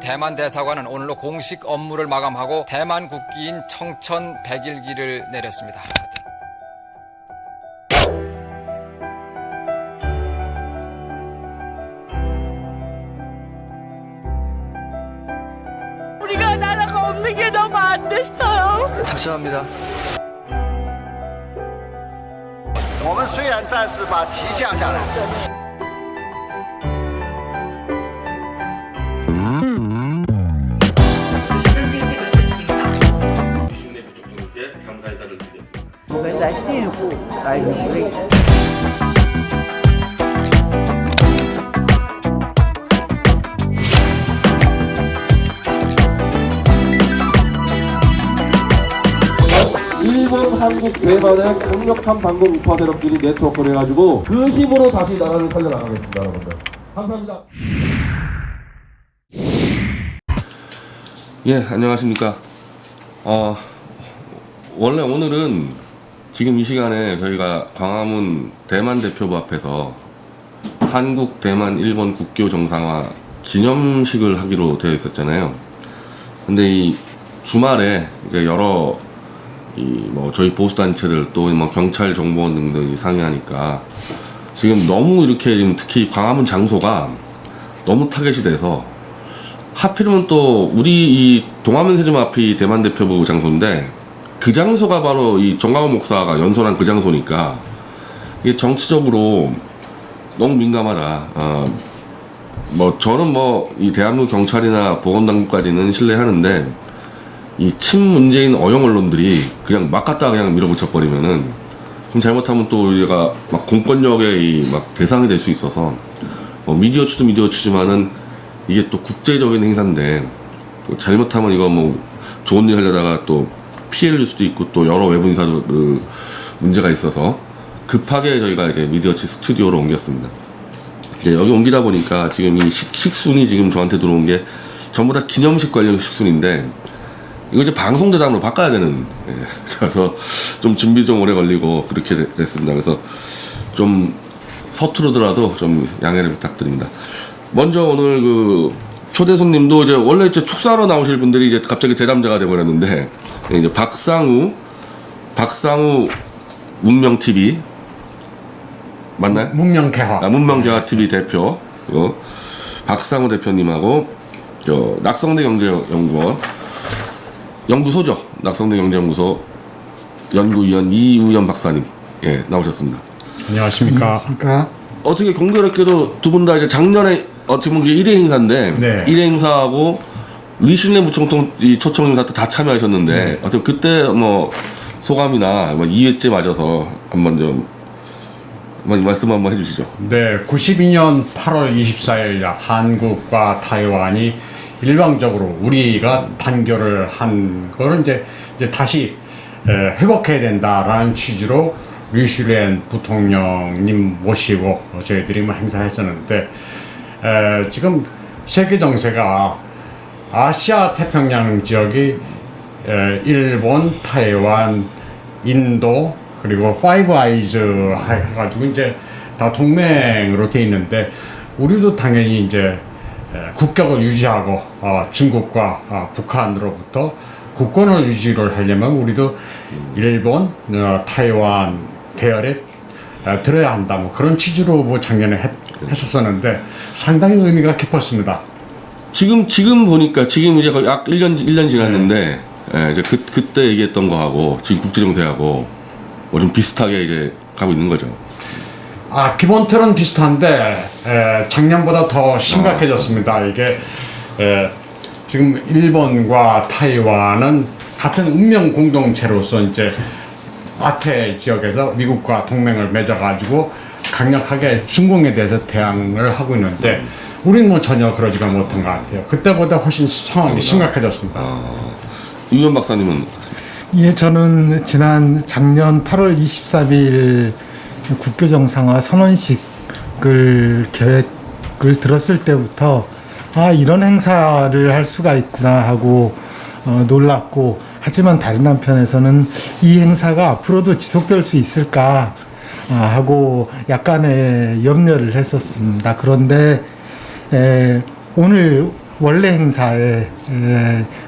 대만 대사관은 오늘로 공식 업무를 마감하고 대만 국기인 청천 101기를 내렸습니다. 우리가 나라가 없는 게 너무 안 됐어요. 답답합니다. 我们虽然暂时把旗降下来。 감사 인사를 드리겠습니다. 我们来进一步来努力。 일본, 한국, 대만의 강력한 방공 우파 세력들이 네트워크를 해가지고 그 힘으로 다시 나라를 살려나가겠습니다, 여러분들. 감사합니다. 예, 안녕하십니까. 원래 오늘은 지금 이 시간에 저희가 광화문 대만 대표부 앞에서 한국, 대만, 일본 국교 정상화 기념식을 하기로 되어 있었잖아요. 근데 이 주말에 이제 여러 저희 보수단체들 또 경찰 정보원 등등이 상의하니까 지금 너무 이렇게 지금 특히 광화문 장소가 너무 타겟이 돼서 하필이면 또 우리 이 동화면 세점 앞이 대만 대표부 장소인데 그 장소가 바로 이 정광훈 목사가 연설한 그 장소니까 이게 정치적으로 너무 민감하다. 저는 이 대한민국 경찰이나 보건당국까지는 신뢰하는데 이 친문재인 어용 언론들이 그냥 막 갖다 그냥 밀어붙여 버리면은 좀 잘못하면 또 우리가 막 공권력의 대상이 될 수 있어서 미디어 추도 미디어 추지만은 이게 또 국제적인 행사인데 또 잘못하면 이거 좋은 일 하려다가 또 피해를 줄 수도 있고 또 여러 외부 인사도 문제가 있어서 급하게 저희가 이제 미디어치 스튜디오로 옮겼습니다. 이제 여기 옮기다 보니까 지금 이 식순이 지금 저한테 들어온 게 전부 다 기념식 관련 식순인데 이거 이제 방송 대담으로 바꿔야 되는, 그래서 좀 준비 좀 오래 걸리고 그렇게 됐습니다. 그래서 좀 서투르더라도 좀 양해를 부탁드립니다. 먼저 오늘 초대 손님도 이제 원래 축사하러 나오실 분들이 이제 갑자기 대담자가 돼버렸는데 이제 박상우 문명TV 맞나요? 문명개화. 문명개화 TV 대표 박상우 대표님하고 낙성대 경제연구원 연구소죠. 낙성대 경제연구소 연구위원 이우연 박사님 나오셨습니다. 안녕하십니까. 어떻게 공교롭게도 두 분 다 이제 작년에 어떻게 보면 1회 행사인데 네. 1회 행사하고 리슐레 부총통 이 초청 행사 때 다 참여하셨는데 어떻게 그때 소감이나 2회째 맞아서 한번 말씀 한번 해주시죠. 네, 92년 8월 24일 한국과 타이완이 일방적으로 우리가 단결을 한 거를 이제 다시 회복해야 된다라는 취지로 류슈렌 부통령님 모시고 저희들이 행사를 했었는데 지금 세계 정세가 아시아 태평양 지역이 일본, 타이완, 인도 그리고 파이브 아이즈 해가지고 이제 다 동맹으로 돼 있는데 우리도 당연히 이제 국격을 유지하고 중국과 북한으로부터 국권을 유지를 하려면 우리도 일본, 타이완 대열에 들어야 한다. 그런 취지로 작년에 했었었는데 상당히 의미가 깊었습니다. 지금 보니까 지금 이제 거의 약 1년 지났는데 이제 그때 얘기했던 거하고 지금 국제 정세하고 좀 비슷하게 이제 가고 있는 거죠. 기본 틀은 비슷한데 작년보다 더 심각해졌습니다. 이게 지금 일본과 타이완은 같은 운명 공동체로서 이제 아태 지역에서 미국과 동맹을 맺어가지고 강력하게 중국에 대해서 대항을 하고 있는데 우리는 전혀 그러지가 못한 것 같아요. 그때보다 훨씬 상황이 심각해졌습니다. 이우연 박사님은? 예, 저는 작년 8월 23일 국교 정상화 선언식을 계획을 들었을 때부터 이런 행사를 할 수가 있구나 하고 놀랐고, 하지만 다른 한편에서는 이 행사가 앞으로도 지속될 수 있을까 하고 약간의 염려를 했었습니다. 그런데 오늘 원래 행사에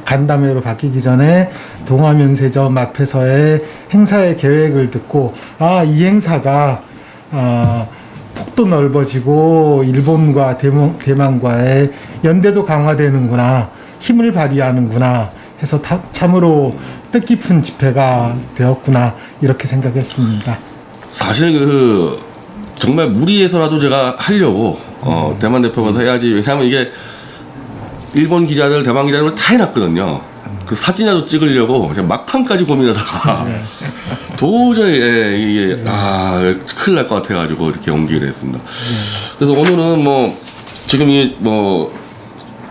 간담회로 바뀌기 전에 동아면세점 앞에서의 행사의 계획을 듣고 이 행사가 폭도 넓어지고 일본과 대만과의 연대도 강화되는구나, 힘을 발휘하는구나 해서 참으로 뜻깊은 집회가 되었구나 이렇게 생각했습니다. 사실 정말 무리해서라도 제가 하려고 대만 대표면서 해야지. 왜냐하면 이게 일본 기자들, 대만 기자들 다 해놨거든요. 그 사진이라도 찍으려고 그냥 막판까지 고민하다가 도저히 이게 큰일 날 것 같아가지고 이렇게 옮기게 됐습니다. 그래서 오늘은 지금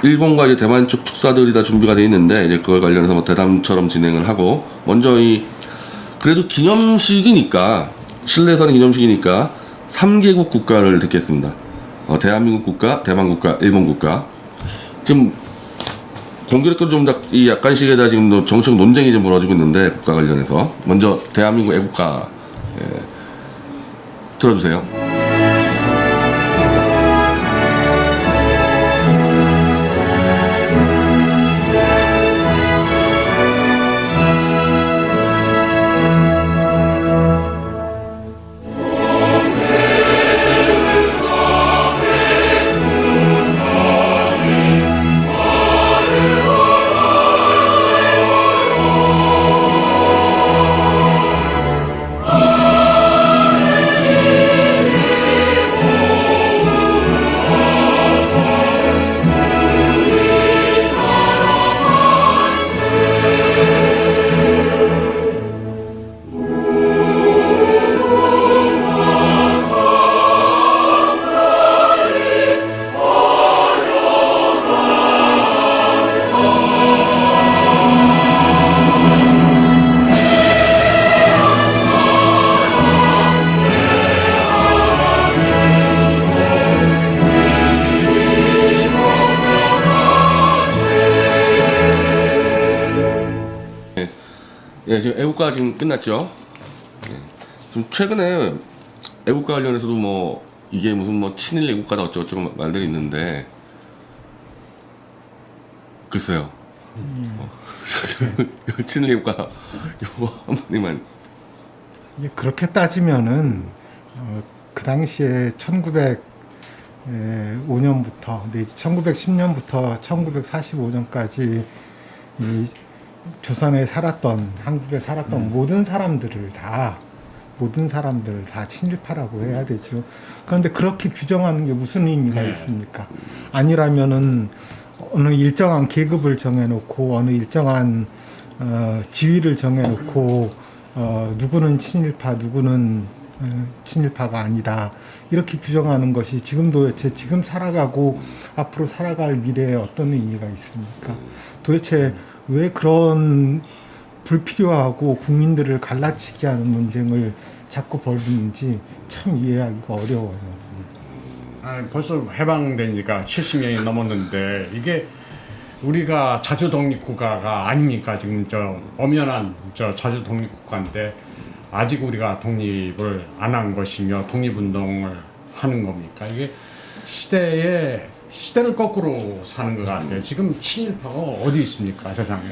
일본과 이제 대만 쪽 축사들이 다 준비가 돼 있는데 이제 그걸 관련해서 대담처럼 진행을 하고, 먼저 그래도 기념식이니까, 실내에서는 기념식이니까 3개국 국가를 듣겠습니다. 대한민국 국가, 대만 국가, 일본 국가. 지금 공교롭게 좀 약간씩에다 지금 정책 논쟁이 좀 벌어지고 있는데, 국가 관련해서 먼저 대한민국 애국가 들어주세요. 예, 지금 애국가 지금 끝났죠. 예. 좀 최근에 애국가 관련해서도 이게 무슨 친일 애국가다 어쩌고저쩌고 말들이 있는데, 글쎄요. 친일 애국가 요거 한 번만. 그렇게 따지면은 그 당시에 1905년부터 1910년부터 1945년까지 이 조선에 살았던, 한국에 살았던 모든 사람들 다 친일파라고 해야 되죠. 그런데 그렇게 규정하는 게 무슨 의미가 있습니까? 아니라면은 어느 일정한 계급을 정해놓고 어느 일정한 지위를 정해놓고 누구는 친일파, 누구는 친일파가 아니다, 이렇게 규정하는 것이 도대체 지금 살아가고 앞으로 살아갈 미래에 어떤 의미가 있습니까? 도대체 왜 그런 불필요하고 국민들을 갈라치게 하는 논쟁을 자꾸 벌이는지 참 이해하기가 어려워요. 벌써 해방된 지가 70년이 넘었는데 이게 우리가 자주 독립국가가 아닙니까? 지금 엄연한 자주 독립국가인데 아직 우리가 독립을 안 한 것이며 독립운동을 하는 겁니까? 이게 시대를 거꾸로 사는 것 같아요. 지금 친일파가 어디 있습니까, 세상에?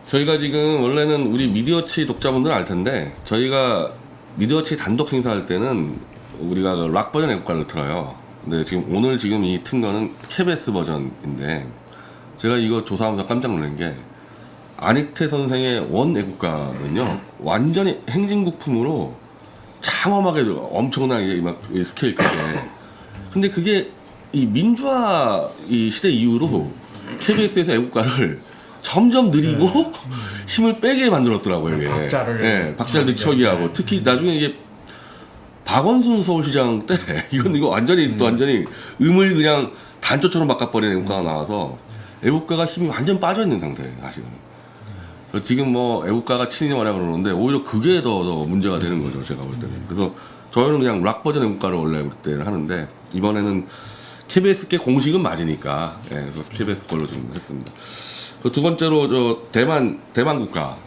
저희가 지금 원래는 우리 미디어치 독자분들은 알 텐데, 저희가 미디어치 단독 행사할 때는 우리가 락 버전 애국가를 틀어요. 근데 오늘 이 튼 거는 KBS 버전인데, 제가 이거 조사하면서 깜짝 놀란 게, 안익태 선생의 원 애국가는요, 완전히 행진국품으로 장엄하게 엄청나게 스케일 크게. 근데 그게 이 민주화 시대 이후로 KBS에서 애국가를 점점 느리고 힘을 빼게 만들었더라고요. 이게. 박자를 처리하고, 특히 나중에 이게 박원순 서울시장 때 이거 완전히 또 완전히 음을 그냥 단조처럼 바꿔버리는 애국가가 나와서 애국가가 힘이 완전 빠져 있는 상태예요, 사실은. 지금 애국가가 친일화라 그러는데 오히려 그게 더 문제가 되는 거죠, 제가 볼 때는. 그래서 저희는 그냥 락 버전 애국가를 원래 볼 때는 하는데, 이번에는 KBS께 공식은 맞으니까, 그래서 KBS 걸로 좀 했습니다. 두 번째로 대만 국가.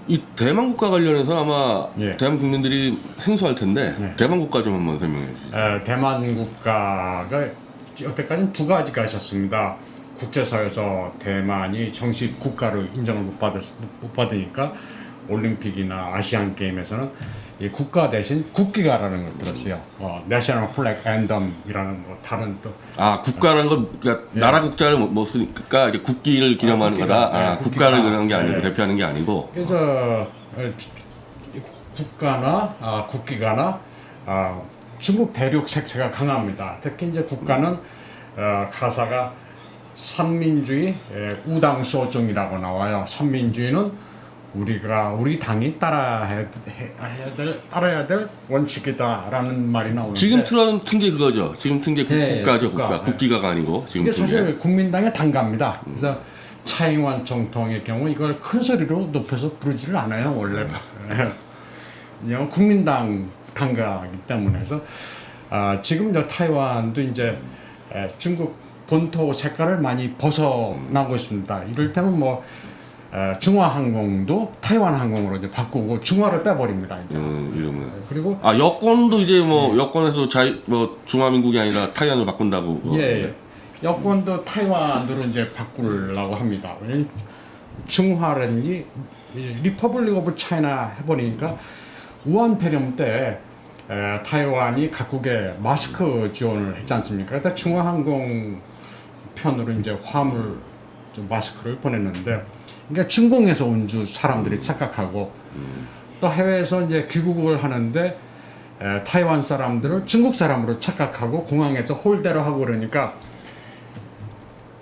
이 대만 국가 관련해서 아마 예. 대한 국민들이 생소할 텐데 네. 대만 국가 좀 한번 설명해 주세요. 대만 국가가 여태까지는 두 가지가 있었습니다. 국제사회에서 대만이 정식 국가로 인정을 못 받으니까 올림픽이나 아시안 게임에서는 이 국가 대신 국기가라는 걸 들었어요. 내셔널 플래그 앤덤이라는 뭐 다른 또 아 국가라는 건 그러니까 예. 나라 국자를 못 쓰니까 이제 국기를 기념하는 국기가, 거다. 아, 네, 국가를 국기가. 그런 게 아니고 네. 대표하는 게 아니고. 그래서 국가나 국기가나 중국 대륙 색채가 강합니다. 특히 이제 국가는 가사가 삼민주의 우당소종이라고 나와요. 삼민주의는 우리 당이 따라야 될 원칙이다라는 말이 나오는데 지금 틀은 게 그거죠. 지금 튼 게 네, 국가죠. 국가. 국가. 국기가가 아니고 지금 이게 튼 게. 사실 국민당의 단가입니다. 그래서 차이완总统의 경우 이걸 큰 소리로 높여서 부르지를 않아요 원래. 그냥 국민당 단가이기 때문에 해서 지금 저 타이완도 이제 중국 본토 색깔을 많이 벗어나고 있습니다. 이를테면 뭐 중화항공도 타이완 항공으로 이제 바꾸고 중화를 빼버립니다. 이제. 이러면. 그리고 여권도 이제 뭐 여권에서 중화민국이 아니라 타이완으로 바꾼다고. 예. 여권도 타이완으로 이제 바꾸려고 합니다. 중화라든지 리퍼블릭 오브 차이나 해보니까 우한 폐렴 때 타이완이 각국에 마스크 지원을 했지 않습니까? 그때 중화항공 편으로 이제 화물 좀 마스크를 보냈는데, 그러니까 중공에서 온 줄 사람들이 착각하고 또 해외에서 이제 귀국을 하는데 타이완 사람들을 중국 사람으로 착각하고 공항에서 홀대로 하고 그러니까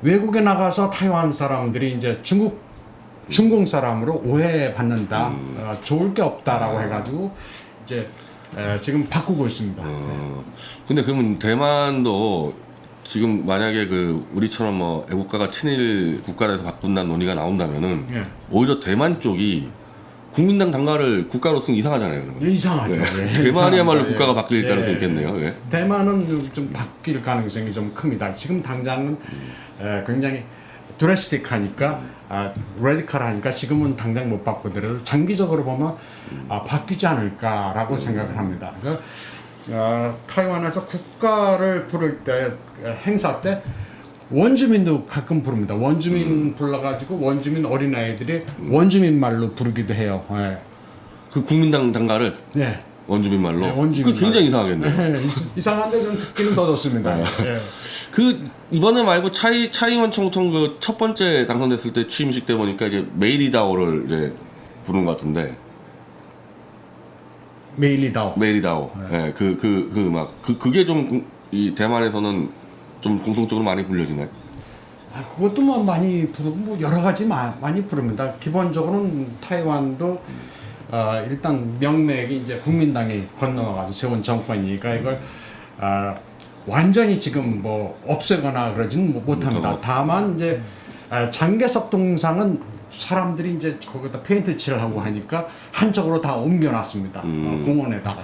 외국에 나가서 타이완 사람들이 이제 중공 사람으로 오해받는다, 좋을 게 없다라고 해가지고 이제 지금 바꾸고 있습니다. 근데 그러면 대만도 지금 만약에 그 우리처럼 뭐 애국가가 친일 국가에서 바꾼다는 논의가 나온다면은 예. 오히려 대만 쪽이 국민당 단가를 국가로 쓰면 이상하잖아요. 그러면. 이상하죠. 네. 예, 대만이야말로 이상합니다. 국가가 바뀔 예. 가능성이 있겠네요. 예. 대만은 좀 바뀔 가능성이 좀 큽니다. 지금 당장은 굉장히 드레스틱하니까, 레디컬하니까 지금은 당장 못 바꾸더라도 장기적으로 보면 바뀌지 않을까라고 생각을 합니다. 그러니까 타이완에서 국가를 부를 때, 행사 때 원주민도 가끔 부릅니다. 원주민 불러가지고 원주민 어린아이들이 원주민 말로 부르기도 해요. 예. 그 국민당 단가를 네. 원주민 말로. 네, 원주민 그 굉장히 말. 이상하겠네요. 이상한데 좀 듣기는 더 좋습니다. 예. 그 이번에 말고 차이완 총통 그 첫 번째 당선됐을 때 취임식 때 보니까 이제 메이리다오를 이제 부른 것 같은데. 메일리다오. 메이리다오. 예. 그게 좀 이 대만에서는 좀 공통적으로 많이 불려지나요? 그것도 뭐 많이 부르고 뭐 여러 가지 많이 부릅니다. 기본적으로는 타이완도 일단 명맥이 이제 국민당이 건너가지고 세운 정권이니까 이걸 완전히 지금 뭐 없애거나 그러지는 못합니다. 다만 이제 장개석 동상은 사람들이 이제 거기다 페인트 칠을 하고 하니까 한쪽으로 다 옮겨놨습니다. 공원에다가.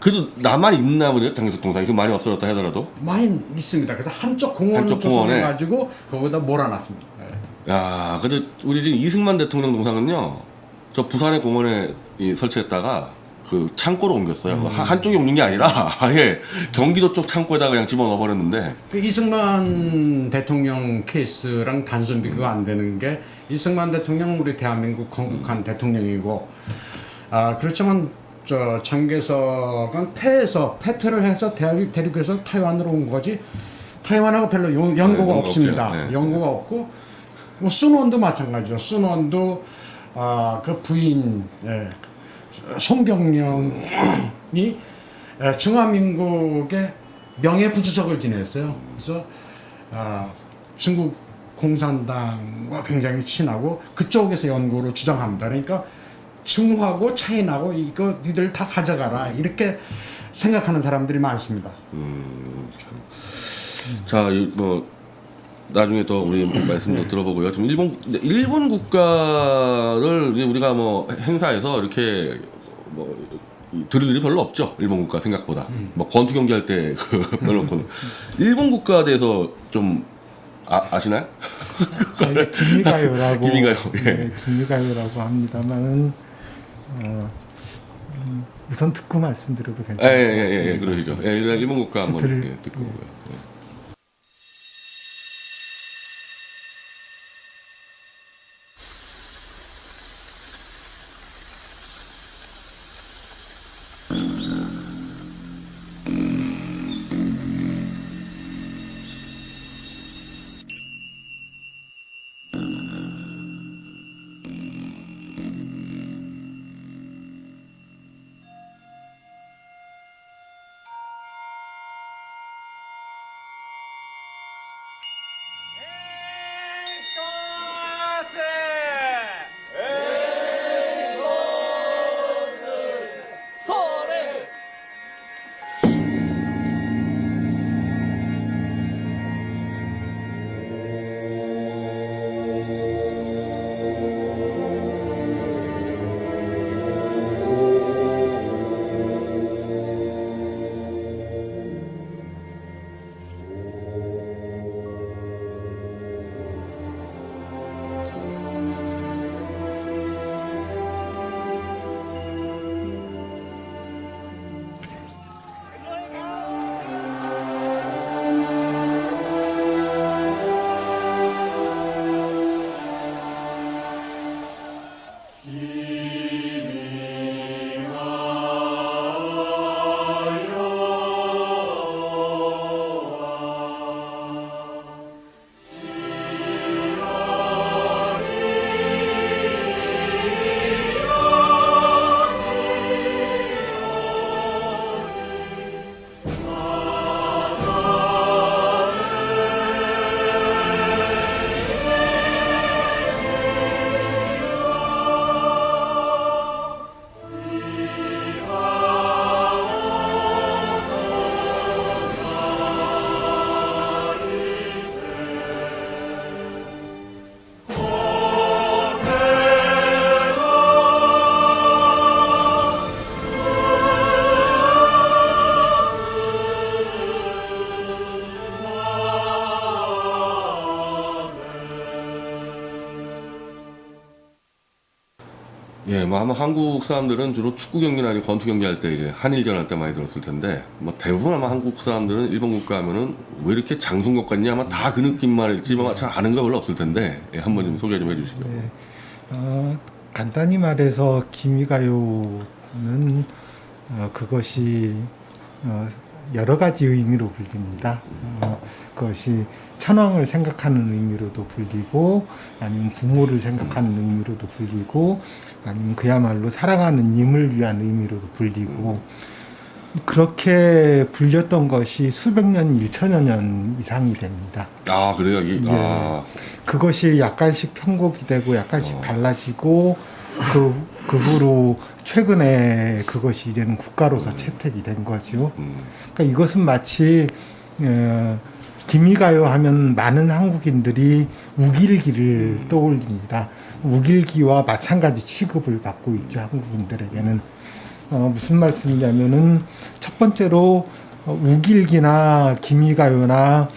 그래도 나만 있나 보네요, 장개석 동상이. 그 많이 없어졌다 하더라도. 많이 있습니다. 그래서 한쪽 공원 한쪽 공원에. 조성해가지고 거기다 몰아놨습니다. 야, 근데 우리 지금 이승만 대통령 동상은요, 저 부산의 공원에 설치했다가 그 창고로 옮겼어요. 한쪽에 옮긴 게 아니라 아예 경기도 쪽 창고에다가 그냥 집어넣어 버렸는데. 그 이승만 대통령 케이스랑 단순 비교가 안 되는 게, 이승만 대통령 우리 대한민국 건국한 대통령이고, 그렇지만 저 장개석은 폐퇴를 해서 대륙에서 타이완으로 온 거지 타이완하고 별로 연고가 없습니다. 없죠. 네. 연고가 없고 뭐 순원도 마찬가지죠. 순원도 그 부인 송경령이 중화민국의 명예부주석을 지냈어요. 그래서 중국 공산당과 굉장히 친하고 그쪽에서 연구를 주장합니다. 그러니까 중화고 차이나고 이거 니들 다 가져가라 이렇게 생각하는 사람들이 많습니다. 자, 뭐 나중에 또 우리 말씀도 들어보고요. 지금 일본 국가를 이제 우리가 뭐 행사에서 이렇게 뭐 들을 일이 별로 없죠. 일본 국가 생각보다. 뭐 권투 경기할 때 별로 없거든요. 일본 국가에 대해서 좀 아시나요? 김미가요라고 김미가요. 예. 네, 김미가요라고 합니다만은 우선 듣고 말씀드려도 괜찮을까요? 예, 그러시죠. 예, 일본 국가 한번 듣고 오고요. 예. 예, 뭐 아마 한국 사람들은 주로 축구 경기나 아니면 권투 경기 할 때 이제 한일전 할 때 많이 들었을 텐데 뭐 대부분 아마 한국 사람들은 일본 국가 하면은 왜 이렇게 장승 것 같냐 아마 다 그 느낌만 있지 뭐 잘 아는 거 별로 없을 텐데 예, 한번 좀 소개 좀 해주시죠. 네. 간단히 말해서 기미가요는 그것이 여러 가지 의미로 불립니다. 그것이 천황을 생각하는 의미로도 불리고 아니면 부모를 생각하는 의미로도 불리고 아니면 그야말로 사랑하는 님을 위한 의미로도 불리고 그렇게 불렸던 것이 수백 년, 1천여 년 이상이 됩니다. 아, 그래요? 이게, 예. 그것이 약간씩 편곡이 되고 약간씩 달라지고 그 후로 최근에 그것이 이제는 국가로서 채택이 된 거죠. 그러니까 이것은 마치 기미가요 하면 많은 한국인들이 우길기를 떠올립니다. 우길기와 마찬가지 취급을 받고 있죠. 한국인들에게는. 무슨 말씀이냐면은 첫 번째로 우길기나 기미가요나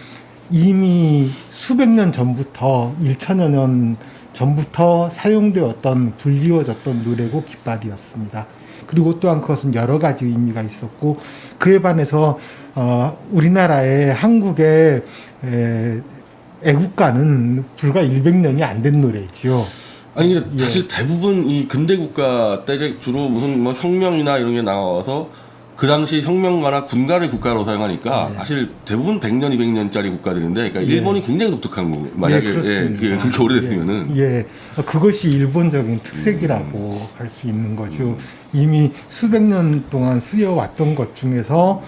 이미 수백 년 전부터 1천여 년 전부터 사용되었던 불리워졌던 노래고 깃발이었습니다. 그리고 또한 그것은 여러 가지 의미가 있었고 그에 반해서 우리나라의 한국의 애국가는 불과 100년이 안 된 노래지요. 아니 근데 사실 대부분 이 근대 국가 때 이제 주로 무슨 뭐 혁명이나 이런 게 나와서 그 당시 혁명가나 군가를 국가로 사용하니까 사실 대부분 100년, 200년짜리 국가들인데, 그러니까 일본이 굉장히 독특한 거. 만약에 그렇게 오래됐으면은 그것이 일본적인 특색이라고 할 수 있는 거죠. 이미 수백 년 동안 쓰여왔던 것 중에서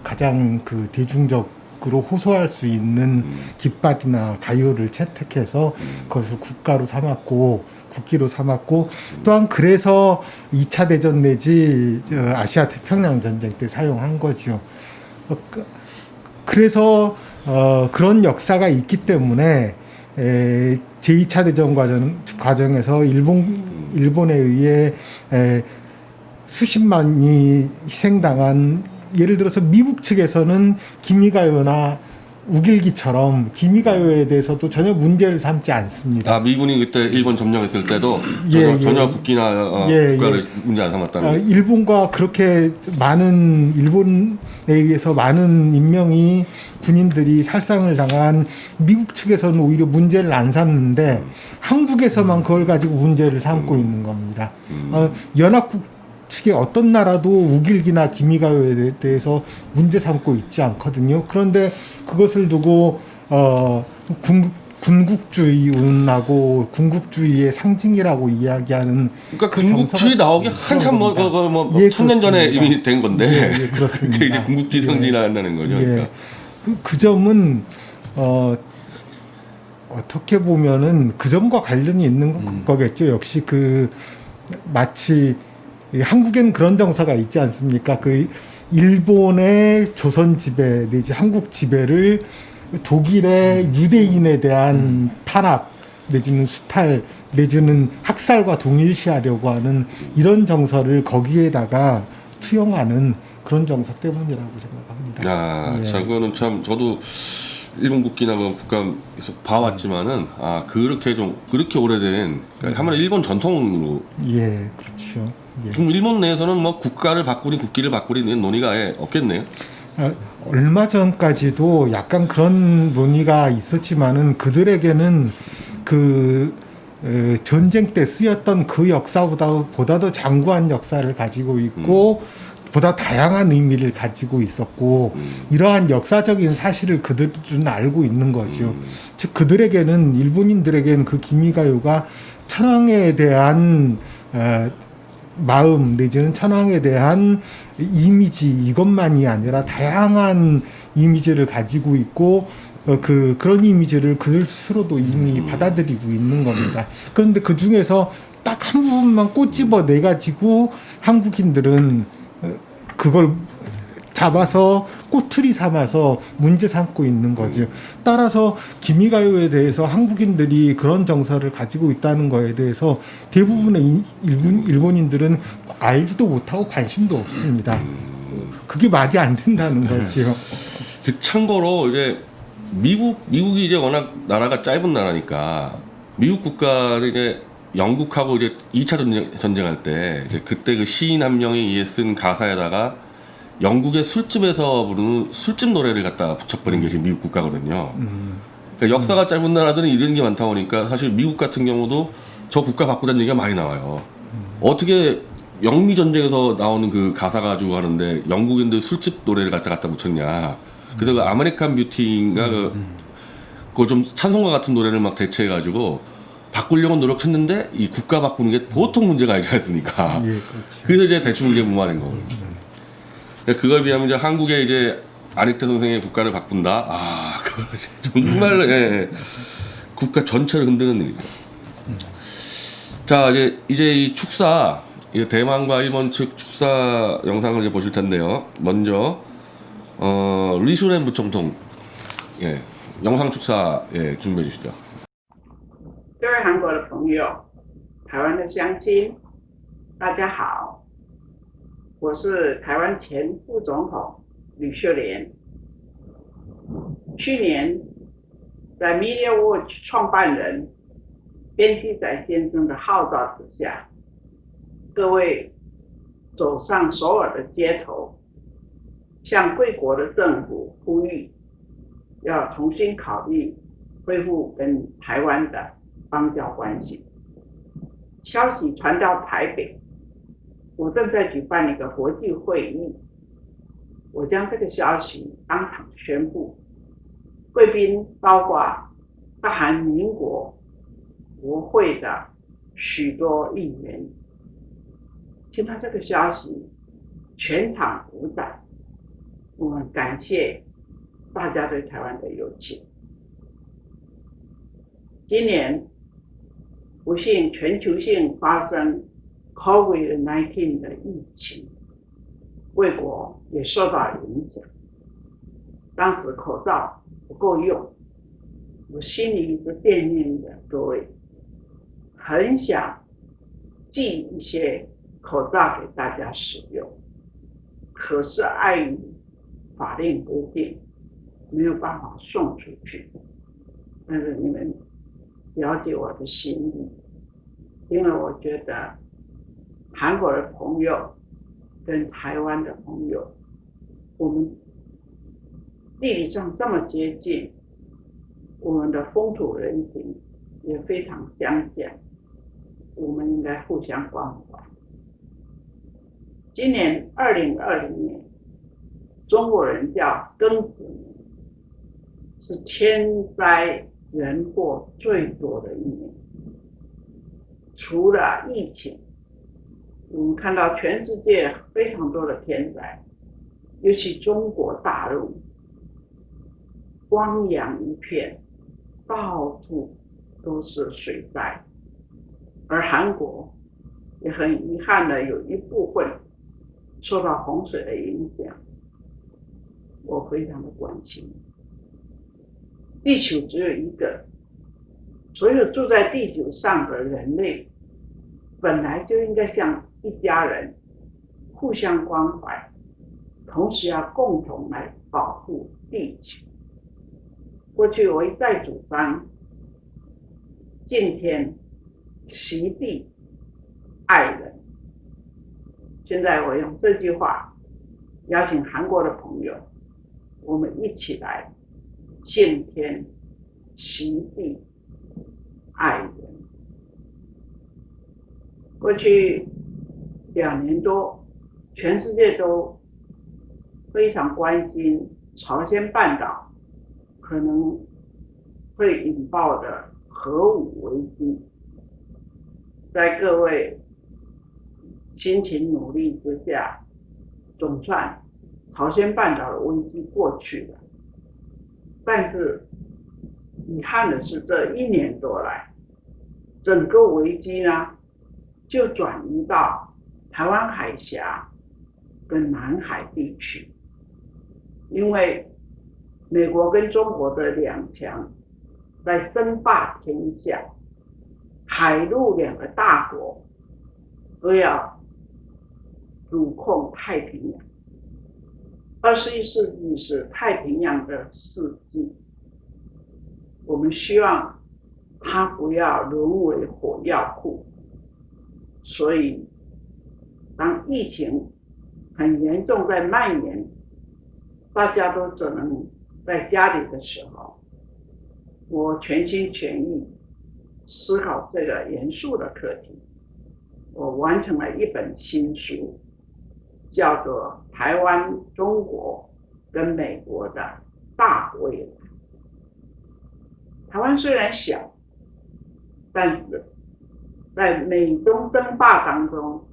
가장 그 대중적으로 호소할 수 있는 깃발이나 가요를 채택해서 그것을 국가로 삼았고 국기로 삼았고, 또한 그래서 2차 대전 내지 아시아 태평양 전쟁 때 사용한 거죠. 그래서 그런 역사가 있기 때문에 제2차 대전 과정에서 일본에 의해 수십만이 희생당한, 예를 들어서 미국 측에서는 기미가요나 우길기처럼 기미가요에 대해서도 전혀 문제를 삼지 않습니다. 아, 미군이 그때 일본 점령했을 때도 전혀 국기나 국가를 문제 안 삼았다는. 일본과 그렇게 많은, 일본에 의해서 많은 인명이, 군인들이 살상을 당한 미국 측에서는 오히려 문제를 안 삼는데 한국에서만 그걸 가지고 문제를 삼고 있는 겁니다. 연합국 측의 어떤 나라도 우길기나 기미가요에 대해서 문제 삼고 있지 않거든요. 그런데 그것을 두고 군국주의 운운하고 군국주의의 상징이라고 이야기하는, 그러니까 군국주의 나오기 한참 천년 전에 이미 된 건데 그렇습니다. 그게 이제 군국주의 상징이라는 거죠. 그러니까. 그 점은 어떻게 보면은 그 점과 관련이 있는 거겠죠. 역시 마치 한국에는 그런 정서가 있지 않습니까? 그 일본의 조선 지배 내지 한국 지배를 독일의 유대인에 대한 탄압 내지는 수탈 내지는 학살과 동일시하려고 하는 이런 정서를 거기에다가 투영하는 그런 정서 때문이라고 생각합니다. 자, 그거는 참 저도 일본 국기나 국가에서 봐왔지만은 그렇게 오래된, 그러니까 하면 일본 전통으로. 그렇죠. 그럼 일본 내에서는 뭐 국가를 바꾸니 국기를 바꾸니 논의가 아예 없겠네요. 얼마 전까지도 약간 그런 논의가 있었지만은 그들에게는 전쟁 때 쓰였던 그 역사보다도 장구한 역사를 가지고 있고 보다 다양한 의미를 가지고 있었고, 이러한 역사적인 사실을 그들은 알고 있는 거죠. 즉 그들에게는, 일본인들에게는 그 기미가요가 천황에 대한 마음 내지는 천황에 대한 이미지, 이것만이 아니라 다양한 이미지를 가지고 있고 그런 이미지를 그들 스스로도 이미 받아들이고 있는 겁니다. 그런데 그 중에서 딱 한 부분만 꼬집어 내 가지고 한국인들은 그걸 잡아서 꼬투리 삼아서 문제 삼고 있는 거죠. 따라서 기미가요에 대해서 한국인들이 그런 정서를 가지고 있다는 거에 대해서 대부분의 일본인들은 알지도 못하고 관심도 없습니다. 그게 말이 안 된다는 거죠. 참고로 이제 미국이 이제 워낙 나라가 짧은 나라니까, 미국 국가는 이제 영국하고 이제 2차 전쟁할 때 이제 그때 그 시인 한 명이 의해 쓴 가사에다가 영국의 술집에서 부르는 술집 노래를 갖다 붙여버린 게 지금 미국 국가거든요. 그러니까 역사가 짧은 나라들은 이런 게 많다 보니까 사실 미국 같은 경우도 저 국가 바꾸자는 얘기가 많이 나와요. 어떻게 영미 전쟁에서 나오는 그 가사 가지고 하는데 영국인들 술집 노래를 갖다 붙였냐. 그래서 그 아메리칸 뷰티인가 그거 좀 찬송가 같은 노래를 막 대체해가지고 바꾸려고 노력했는데 이 국가 바꾸는 게 보통 문제가 아니지 않습니까? 그래서 이제 대충 이제 무마된 거고. 그거에 비하면 이제 한국의 이제 안익태 선생의 국가를 바꾼다. 그거 정말 국가 전체를 흔드는 일이죠. 자, 이제 이 축사, 대만과 일본 측 축사 영상을 이제 보실 텐데요. 먼저 리슈렌 부총통 영상 축사 준비해 주시죠. 各位韩国的朋友，台湾的乡亲，大家好，我是台湾前副总统吕秀莲。去年，在 Media Watch 创办人边基仔先生的号召之下，各位走上首尔的街头，向贵国的政府呼吁，要重新考虑恢复跟台湾的邦交关系。消息传到台北，我正在举办一个国际会议，我将这个消息当场宣布，贵宾包括大韩民国国会的许多议员。听到这个消息，全场鼓掌，我们感谢大家对台湾的友情。今年不幸全球性发生 COVID-19 的疫情，卫国也受到影响。当时口罩不够用，我心里一直惦念着各位，很想寄一些口罩给大家使用，可是碍于法令规定，没有办法送出去。但是你们了解我的心意，因为我觉得韩国的朋友跟台湾的朋友，我们地理上这么接近，我们的风土人情也非常相像，我们应该互相关怀。今年2020年，中国人叫庚子年，是天灾人祸最多的一年。除了疫情，我们看到全世界非常多的天灾，尤其中国大陆汪洋一片，到处都是水灾，而韩国也很遗憾的有一部分受到洪水的影响，我非常的关心。地球只有一个，所有住在地球上的人类本来就应该像一家人，互相关怀，同时要共同来保护地球。过去我一再主张敬天、惜地、爱人，现在我用这句话邀请韩国的朋友，我们一起来敬天、惜地、爱人。过去2年多，全世界都非常关心朝鲜半岛可能会引爆的核武危机。在各位辛勤努力之下，总算朝鲜半岛的危机过去了。但是遗憾的是，这1年多来，整个危机呢就转移到台湾海峡跟南海地区，因为美国跟中国的两强在争霸天下，海陆2个大国都要主控太平洋。21世纪是太平洋的世纪，我们希望它不要沦为火药库。所以当疫情很严重在蔓延，大家都只能在家里的时候，我全心全意思考这个严肃的课题。我完成了一本新书，叫做《台湾、中国跟美国的大未来》。台湾虽然小，但是在美中争霸当中，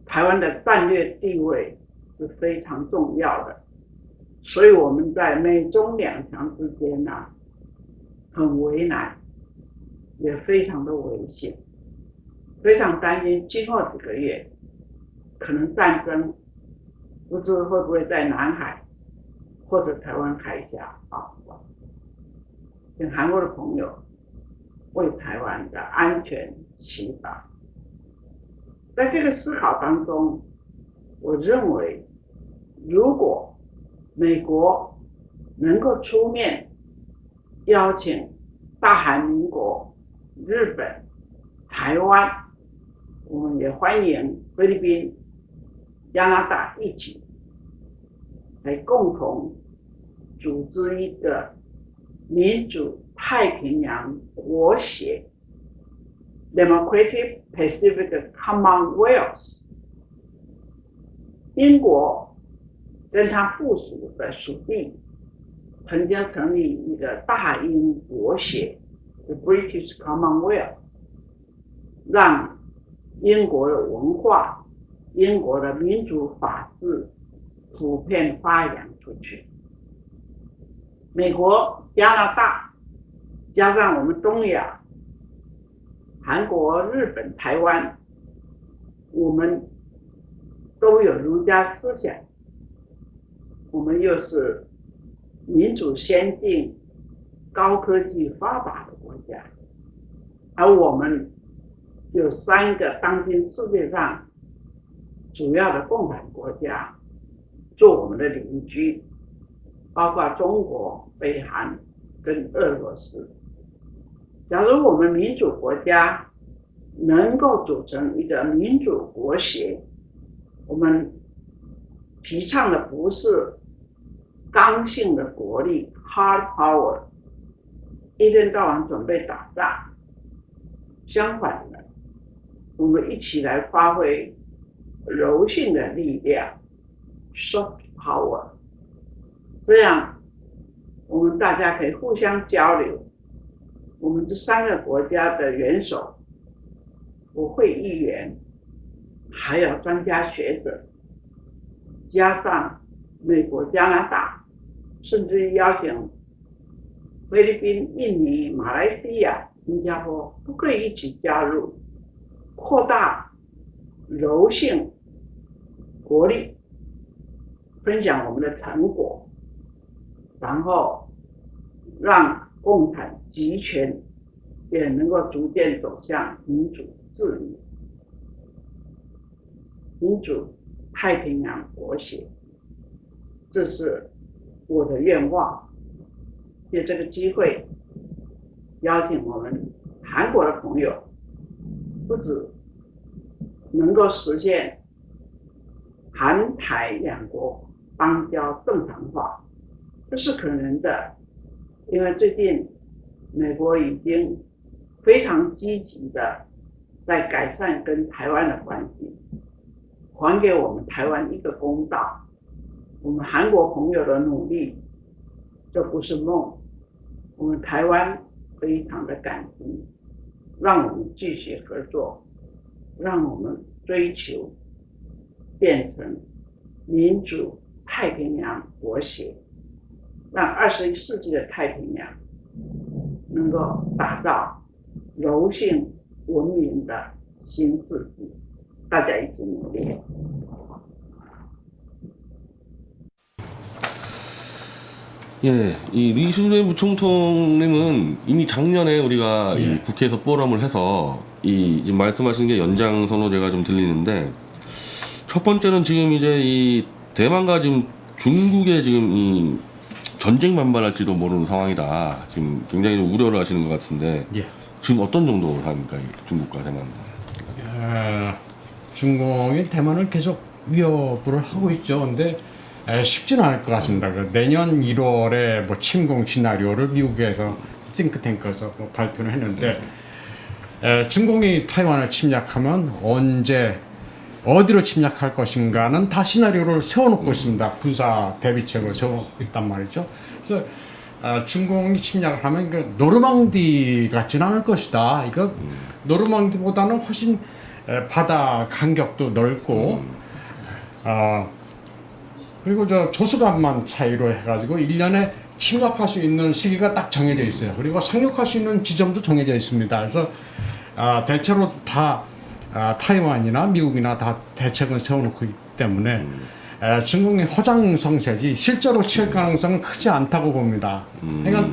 台湾的战略地位是非常重要的，所以我们在美中两强之间很为难，也非常的危险，非常担心今后几个月可能战争不知会不会在南海或者台湾海峡爆发。请韩国的朋友为台湾的安全祈祷。在这个思考当中，我认为如果美国能够出面邀请大韩民国、日本、台湾，我们也欢迎菲律宾、加拿大一起来共同组织一个民主太平洋国协， Democratic Pacific Commonwealth， 英国跟它附属的属地曾经成立一个大英国协 ，The British Commonwealth， 让英国的文化、英国的民主法治普遍发扬出去。美国、加拿大，加上我们东亚、韩国、日本、台湾，我们都有儒家思想，我们又是民主先进、高科技发达的国家，而我们有3个当今世界上主要的共产国家做我们的邻居，包括中国、北韩跟俄罗斯。假如我们民主国家能够组成一个民主国协，我们提倡的不是刚性的国力 hard power， 一天到晚准备打仗，相反的，我们一起来发挥柔性的力量 soft power， 这样我们大家可以互相交流。我们这3个国家的元首、国会议员，还有专家学者，加上美国、加拿大，甚至于邀请菲律宾、印尼、马来西亚、新加坡都可以一起加入，扩大柔性国力，分享我们的成果，然后让共产集权也能够逐渐走向民主自由。民主太平洋国协，这是我的愿望。借这个机会，邀请我们韩国的朋友，不止能够实现韩台两国邦交正常化，这是可能的。因为最近美国已经非常积极的在改善跟台湾的关系，还给我们台湾一个公道。我们韩国朋友的努力，这不是梦。我们台湾非常的感激，让我们继续合作，让我们追求变成民主太平洋国协，让21世纪的太平洋能够打造柔性文明的新世纪，大家一起努力。예, 이 리슈레 부총통님은 이미 작년에 우리가 이 국회에서 포럼을 해서 이 지금 말씀하신 게 연장선으로 제가 좀 들리는데, 첫 번째는 지금 이제 이 대만과 지금 중국의 지금 이 전쟁 반발할지도 모르는 상황이다. 지금 굉장히 좀 우려를 하시는 것 같은데, 지금 어떤 정도 상황입니까? 중국과 대만? 중공이 대만을 계속 위협을 하고 있죠. 근데 쉽지는 않을 것 같습니다. 내년 1월에 뭐 침공 시나리오를 미국에서 싱크탱크에서 뭐 발표를 했는데, 중공이 타이완을 침략하면 언제 어디로 침략할 것인가는 다 시나리오를 세워놓고 있습니다. 군사 대비책을 세워놓고 있단 말이죠. 그래서 중공이 침략을 하면 그 노르망디 같지는 않을 것이다. 이거 노르망디보다는 훨씬 바다 간격도 넓고, 그리고 저 조수간만 차이로 해가지고 1년에 침략할 수 있는 시기가 딱 정해져 있어요. 그리고 상륙할 수 있는 지점도 정해져 있습니다. 그래서 대체로 다 타이완이나 미국이나 다 대책을 세워놓고 있기 때문에 중국이 허장성세지 실제로 칠 가능성은 크지 않다고 봅니다. 그러니까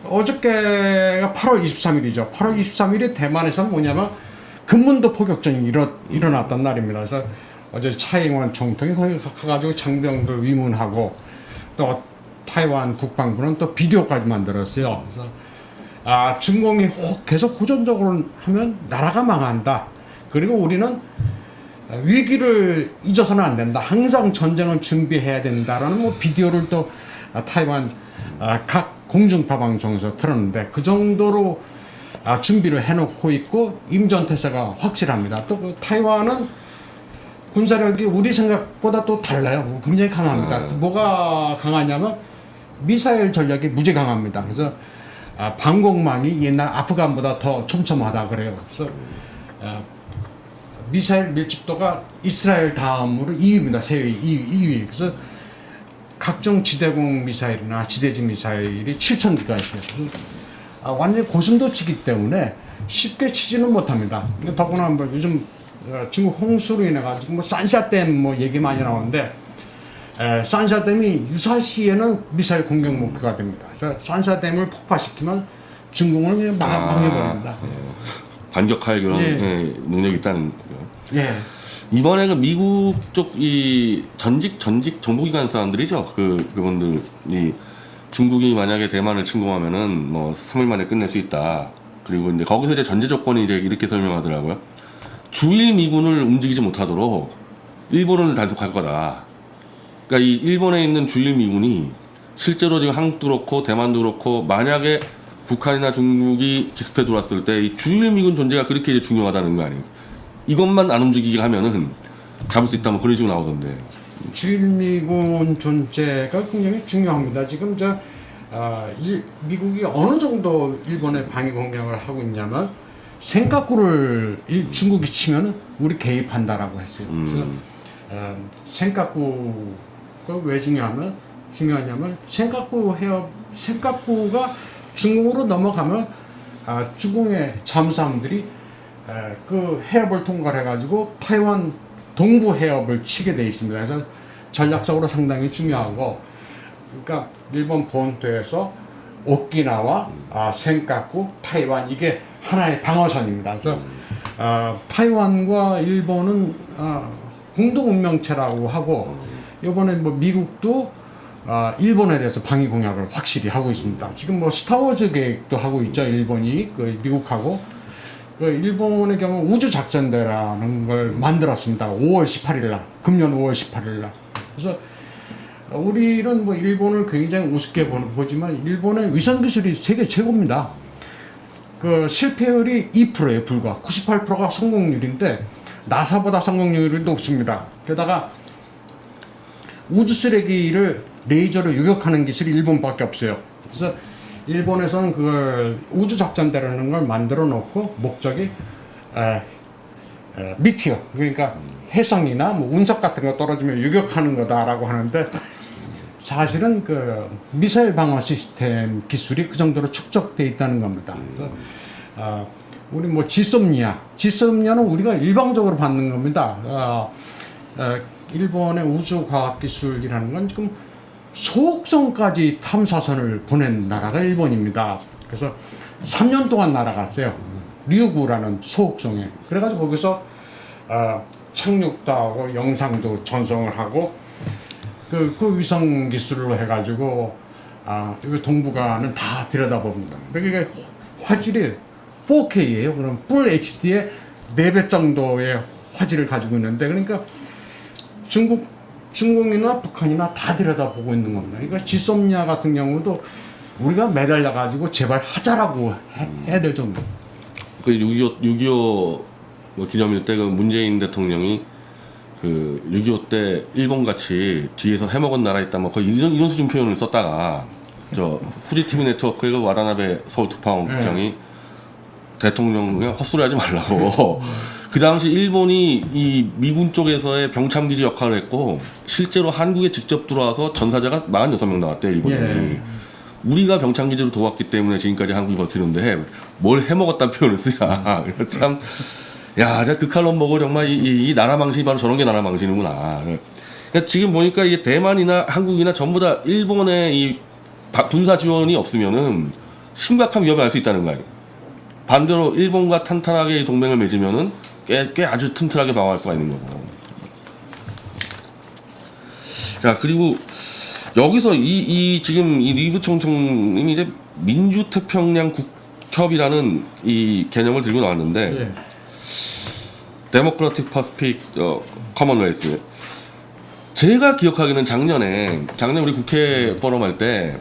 어저께가 8월 23일이죠. 8월 23일에 대만에서는 뭐냐면 금문도 포격전이 일어났단 날입니다. 그래서 어제 차이완 총통이 거기 가가지고 장병들 위문하고, 또 타이완 국방부는 또 비디오까지 만들었어요. 그래서 중공이 계속 호전적으로 하면 나라가 망한다. 그리고 우리는 위기를 잊어서는 안 된다. 항상 전쟁을 준비해야 된다라는 뭐 비디오를 또 타이완 각 공중파 방송에서 틀었는데, 그 정도로 준비를 해놓고 있고 임전태세가 확실합니다. 또 그 타이완은 군사력이 우리 생각보다 또 달라요. 굉장히 강합니다. 뭐가 강하냐면 미사일 전략이 무지 강합니다. 그래서 방공망이 옛날 아프간보다 더 촘촘하다 그래요. 그래서 미사일 밀집도가 이스라엘 다음으로 2위입니다. 세계 2위. 그래서 각종 지대공 미사일이나 지대지 미사일이 7,000기가 있어요. 완전히 고순도치기 때문에 쉽게 치지는 못합니다. 더구나 뭐 요즘 중국 홍수로 인해 가지고 뭐 산샤댐 뭐 얘기 많이 나오는데 산샤댐이 유사시에는 미사일 공격 목표가 됩니다. 그래서 산샤댐을 폭파시키면 중국을 그냥 망해버립니다. 반격할 그런 예. 능력이 있다는 거요. 예. 이번에 그 미국 쪽 이 전직 정보기관 사람들이죠. 그분들이 중국이 만약에 대만을 침공하면은 뭐 3일 만에 끝낼 수 있다. 그리고 이제 거기서 이제 전제 조건이 이제 이렇게 설명하더라고요. 주일 미군을 움직이지 못하도록 일본을 단속할 거다. 그러니까 이 일본에 있는 주일 미군이 실제로 지금 한국도 그렇고 대만도 그렇고 만약에 북한이나 중국이 기습해 들어왔을 때 이 주일 미군 존재가 그렇게 이제 중요하다는 거 아니에요. 이것만 안 움직이게 하면은 잡을 수 있다면 그런 식으로 나오던데. 주일미군 존재가 굉장히 중요합니다. 지금 미국이 어느 정도 일본의 방위 공격을 하고 있냐면 센카쿠를 중국이 치면 우리 개입한다라고 했어요. 그래서 센카쿠가 왜 중요하냐면 센카쿠가 중국으로 넘어가면 중국의 잠수함들이 그 해협을 통과해가지고 타이완 동부 해협을 치게 돼 있습니다. 그래서 전략적으로 상당히 중요하고, 그러니까 일본 본토에서 오키나와, 센카쿠, 타이완 이게 하나의 방어선입니다. 그래서 타이완과 일본은 공동 운명체라고 하고, 이번에 뭐 미국도 일본에 대해서 방위 공약을 확실히 하고 있습니다. 지금 뭐 스타워즈 계획도 하고 있죠. 일본이 미국하고. 일본의 경우 우주작전대라는 걸 만들었습니다. 5월 18일 날, 금년 5월 18일 날. 그래서 우리는 뭐 일본을 굉장히 우습게 보지만 일본의 위성 기술이 세계 최고입니다. 그 실패율이 2%예요, 불과. 98%가 성공률인데 나사보다 성공률이 높습니다. 게다가 우주 쓰레기를 레이저로 요격하는 기술이 일본밖에 없어요. 그래서 일본에서는 그걸 우주작전대라는 걸 만들어 놓고 목적이 미티어, 그러니까 해성이나 뭐 운석 같은 거 떨어지면 요격하는 거다라고 하는데 사실은 그 미사일 방어 시스템 기술이 그 정도로 축적돼 있다는 겁니다. 그래서 우리 뭐 지솜니아는 우리가 일방적으로 받는 겁니다. 일본의 우주과학기술이라는 건 지금 소옥성까지 탐사선을 보낸 나라가 일본입니다. 그래서 3년 동안 날아갔어요. 류구라는 소옥성에. 그래가지고 거기서 착륙도 하고 영상도 전송을 하고 그 위성 기술로 해가지고 여기 동북아는 다 들여다봅니다. 그러니까 화질이 4K예요. 그럼 풀 HD의 4배 정도의 화질을 가지고 있는데, 그러니까 중국이나 북한이나 다 들여다보고 있는 겁니다. 그러니까 지솜니아 같은 경우도 우리가 매달려 가지고 제발 하자라고 해야 될 정도. 그 6.25 기념일 때 그 문재인 대통령이 그 6.25 때 일본 같이 뒤에서 해먹은 나라 있다 뭐 거의 이런 수준 표현을 썼다가 저 후지티미 네트워크의 그 와다나베 서울 특파원 국장이 대통령 그냥 헛소리하지 말라고. 그 당시 일본이 이 미군 쪽에서의 병참기지 역할을 했고 실제로 한국에 직접 들어와서 전사자가 46명 나왔대요, 일본이. 예. 우리가 병참기지로 도왔기 때문에 지금까지 한국이 버티는데 뭘 해먹었다는 표현을 쓰냐. 참, 야, 제가 그 칼럼 보고 정말 이 나라 망신이 바로 저런 게 나라 망신이구나. 그러니까 지금 보니까 이게 대만이나 한국이나 전부 다 일본의 이 군사 지원이 없으면은 심각한 위협을 알 수 있다는 거예요. 반대로 일본과 탄탄하게 동맹을 맺으면은 꽤 아주 튼튼하게 방어할 수가 있는 거고. 자, 그리고 여기서 지금 이 리브 총총님이 이제 민주태평양 국협이라는 이 개념을 들고 나왔는데, 데모크라틱 퍼시픽 커먼웰스. 제가 기억하기는 작년에 우리 국회 포럼할 때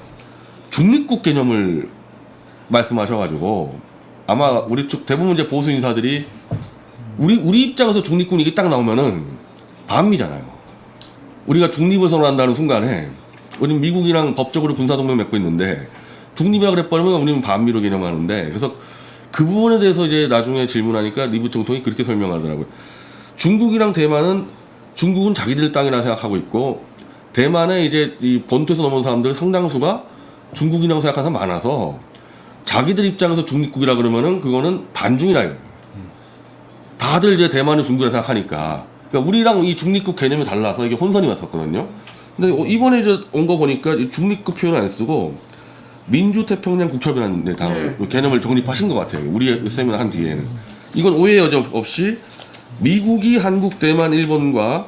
중립국 개념을 말씀하셔가지고 아마 우리 쪽 대부분 이제 보수 인사들이 우리 입장에서 중립군 이게 딱 나오면은 반미잖아요. 우리가 중립을 선언한다는 순간에 우리는 미국이랑 법적으로 군사동맹 맺고 있는데 중립이라 그래버리면 우리는 반미로 개념하는데 그래서 그 부분에 대해서 이제 나중에 질문하니까 리 부총통이 그렇게 설명하더라고요. 중국이랑 대만은 중국은 자기들 땅이라 생각하고 있고 대만에 이제 이 본토에서 넘어온 사람들 상당수가 중국이라고 생각하는 사람 많아서 자기들 입장에서 중립국이라 그러면은 그거는 반중이라 이거예요. 다들 이제 대만을 중국이라 생각하니까 그러니까 우리랑 이 중립국 개념이 달라서 이게 혼선이 왔었거든요. 근데 이번에 이제 온 거 보니까 이 중립국 표현을 안 쓰고 민주태평양 국협이라는 개념을 정립하신 것 같아요. 우리 세미나 한 뒤에는 이건 오해 여지 없이 미국이 한국, 대만, 일본과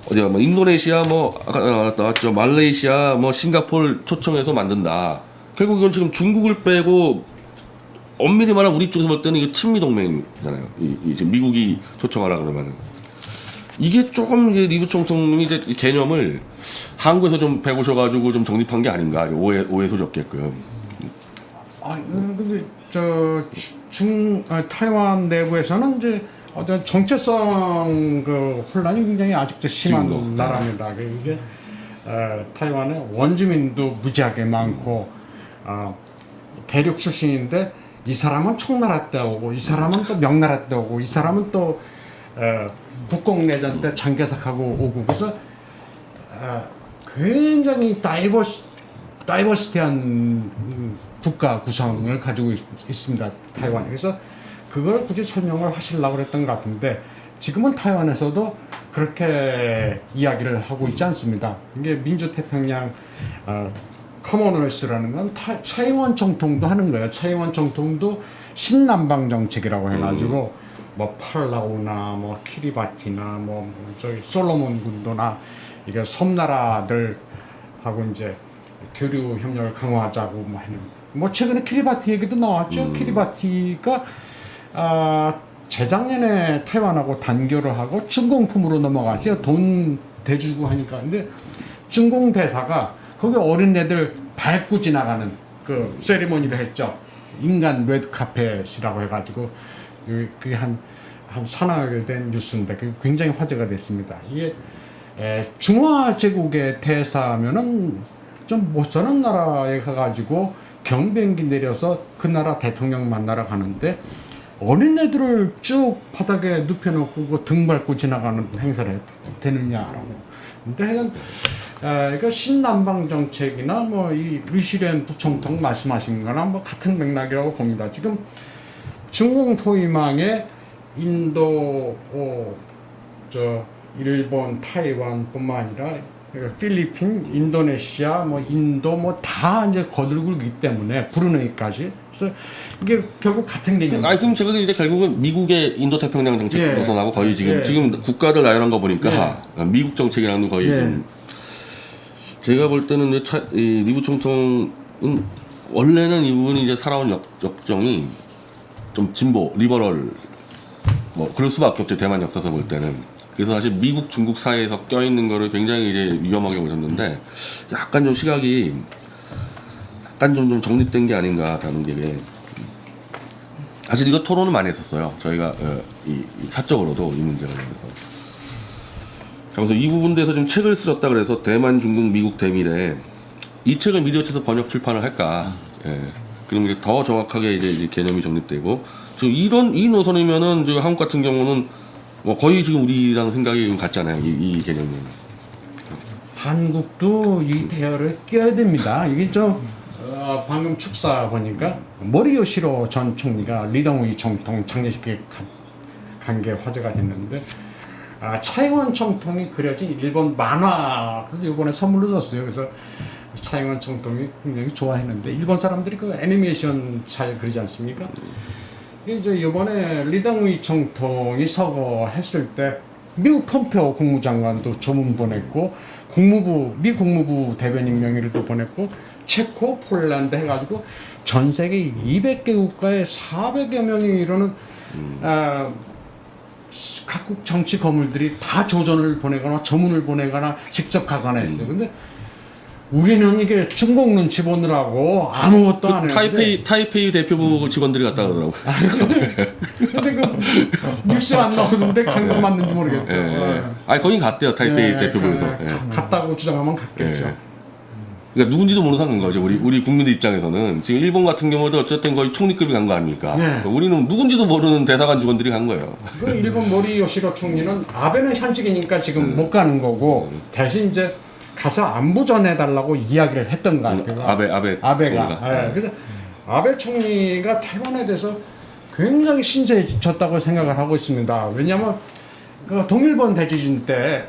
어디야 뭐 인도네시아 뭐 아까 나왔죠 말레이시아 뭐 싱가포르 초청해서 만든다. 결국 이건 지금 중국을 빼고 엄밀히 말하면 우리 쪽에서 볼 때는 이게 친미 동맹이잖아요. 이 지금 미국이 초청하라 그러면은 이게 조금 이제 리 부총통이 이제 이 개념을 한국에서 좀 배우셔가지고 좀 정립한 게 아닌가 오해 소지 없게끔. 근데 타이완 내부에서는 이제 어떤 정체성 그 혼란이 굉장히 아직도 심한 지금도. 나라입니다. 이게 타이완에 원주민도 무지하게 많고 대륙 출신인데 이 사람은 청나라 때 오고 이 사람은 또 명나라 때 오고 이 사람은 또 국공내전 때 장개석하고 오고 그래서 굉장히 다이버시티한 국가 구성을 가지고 있습니다. 타이완이. 그래서 그걸 굳이 설명을 하시려고 그랬던 것 같은데 지금은 타이완에서도 그렇게 이야기를 하고 있지 않습니다. 이게 민주태평양 커먼웰스라는 건 차이원 정통도 하는 거예요. 차이원 정통도 신남방 정책이라고 해가지고 뭐 팔라우나 뭐 키리바티나 뭐 저기 솔로몬 군도나 이게 섬나라들하고 이제 교류 협력을 강화하자고 뭐 하는 뭐 최근에 키리바티 얘기도 나왔죠. 키리바티가 재작년에 타이완하고 단교를 하고 준공품으로 넘어갔어요. 돈 대주고 하니까. 근데 준공 대사가 거기 어린애들 밟고 지나가는 그 세리머니를 했죠. 인간 레드카펫이라고 해가지고 그게 한 산하게 된 뉴스인데 그게 굉장히 화제가 됐습니다. 이게 중화 제국의 대사면은 좀 못 사는 나라에 가가지고 경비행기 내려서 그 나라 대통령 만나러 가는데 어린애들을 쭉 바닥에 눕혀놓고 그 등 밟고 지나가는 행사를 해도 되느냐라고. 근데 하여간 그러니까 신남방 정책이나 뭐 이 류시렌 부총통 말씀하신 거나 뭐 같은 맥락이라고 봅니다. 지금 중공 포위망에 인도, 일본, 타이완뿐만 아니라 필리핀, 인도네시아, 뭐 인도 뭐 다 이제 거들고 있기 때문에 브루네이까지. 그래서 이게 결국 같은 개념. 아니 그럼 제가 이제 결국은 미국의 인도 태평양 정책 노선하고 거의 지금 국가들 나열한 거 보니까 미국 정책이랑은 거의 좀 제가 볼 때는 리 부총통은 원래는 이 부분이 이제 살아온 역정이 좀 진보, 리버럴 뭐 그럴 수밖에 없죠. 대만 역사에서 볼 때는. 그래서 사실 미국, 중국 사이에서 껴있는 거를 굉장히 이제 위험하게 보셨는데 약간 좀 시각이 약간 좀 정립된 게 아닌가라는 게 사실 이거 토론을 많이 했었어요. 저희가 이 사적으로도 이 문제에 관련해서. 그래서 이 부분에 대해서 좀 책을 쓰셨다 그래서 대만, 중국, 미국 대미래 이 책을 미디어체에서 번역 출판을 할까? 그럼 이게 더 정확하게 이제 개념이 정립되고 지금 이 노선이면은 지금 한국 같은 경우는 뭐 거의 지금 우리랑 생각이 같잖아요. 이 개념은. 한국도 이 대열에 껴야 됩니다. 이게 방금 축사 보니까 모리요시로 전 총리가 리덩우이 총통 장례식에 간 게 화제가 됐는데 차이원 총통이 그려진 일본 만화를 이번에 선물로 줬어요. 그래서 차이원 총통이 굉장히 좋아했는데 일본 사람들이 그 애니메이션 잘 그리지 않습니까? 이제 이번에 리덩우이 총통이 서거했을 때 미국 폼페오 국무장관도 조문 보냈고 미 국무부 대변인 명의로도 보냈고 체코, 폴란드 해가지고 전 세계 200개 국가에 400여 명이 이르는 각국 정치 거물들이 다 조전을 보내거나 조문을 보내거나 직접 가거나 했어요. 근데 우리는 이게 중국 눈치 보느라고 아무것도 안 했는데 타이페이 대표부 직원들이 갔다 그러더라고요. 근데 그 뉴스 안 나오는데 간 건 맞는지 모르겠죠. 예. 아니 거긴 갔대요 타이페이 예, 대표부에서. 갔다고 주장하면 갔겠죠. 예. 그러니까 누군지도 모르는 상황인 거죠. 우리 국민들 입장에서는 지금 일본 같은 경우도 어쨌든 거의 총리급이 간 거 아닙니까? 네. 그러니까 우리는 누군지도 모르는 대사관 직원들이 간 거예요. 그 일본 모리요시로 총리는 아베는 현직이니까 지금 못 가는 거고 대신 이제 가서 안부 전해달라고 이야기를 했던 거 같아요. 아베가. 예, 그래서 아베 총리가 타이완에 대해서 굉장히 신세해졌다고 생각을 하고 있습니다. 왜냐하면 그 동일본 대지진 때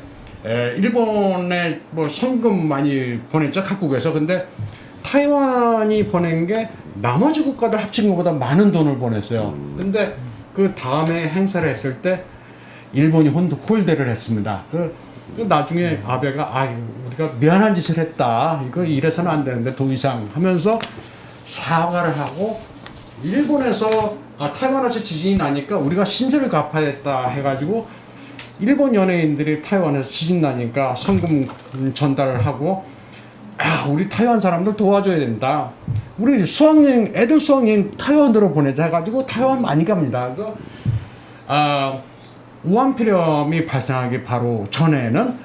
일본에 뭐 성금 많이 보냈죠 각국에서. 근데 타이완이 보낸 게 나머지 국가들 합친 것보다 많은 돈을 보냈어요. 근데 그 다음에 행사를 했을 때 일본이 홀대를 했습니다. 그 나중에 아베가 우리가 미안한 짓을 했다. 이거 이래서는 안 되는데 더 이상 하면서 사과를 하고 일본에서 타이완에서 지진이 나니까 우리가 신세를 갚아야겠다 해가지고 일본 연예인들이 타이완에서 지진 나니까 성금 전달을 하고 우리 타이완 사람들 도와줘야 된다. 우리 애들 수학여행 타이완으로 보내자 해가지고 타이완 많이 갑니다. 우한폐렴이 발생하기 바로 전에는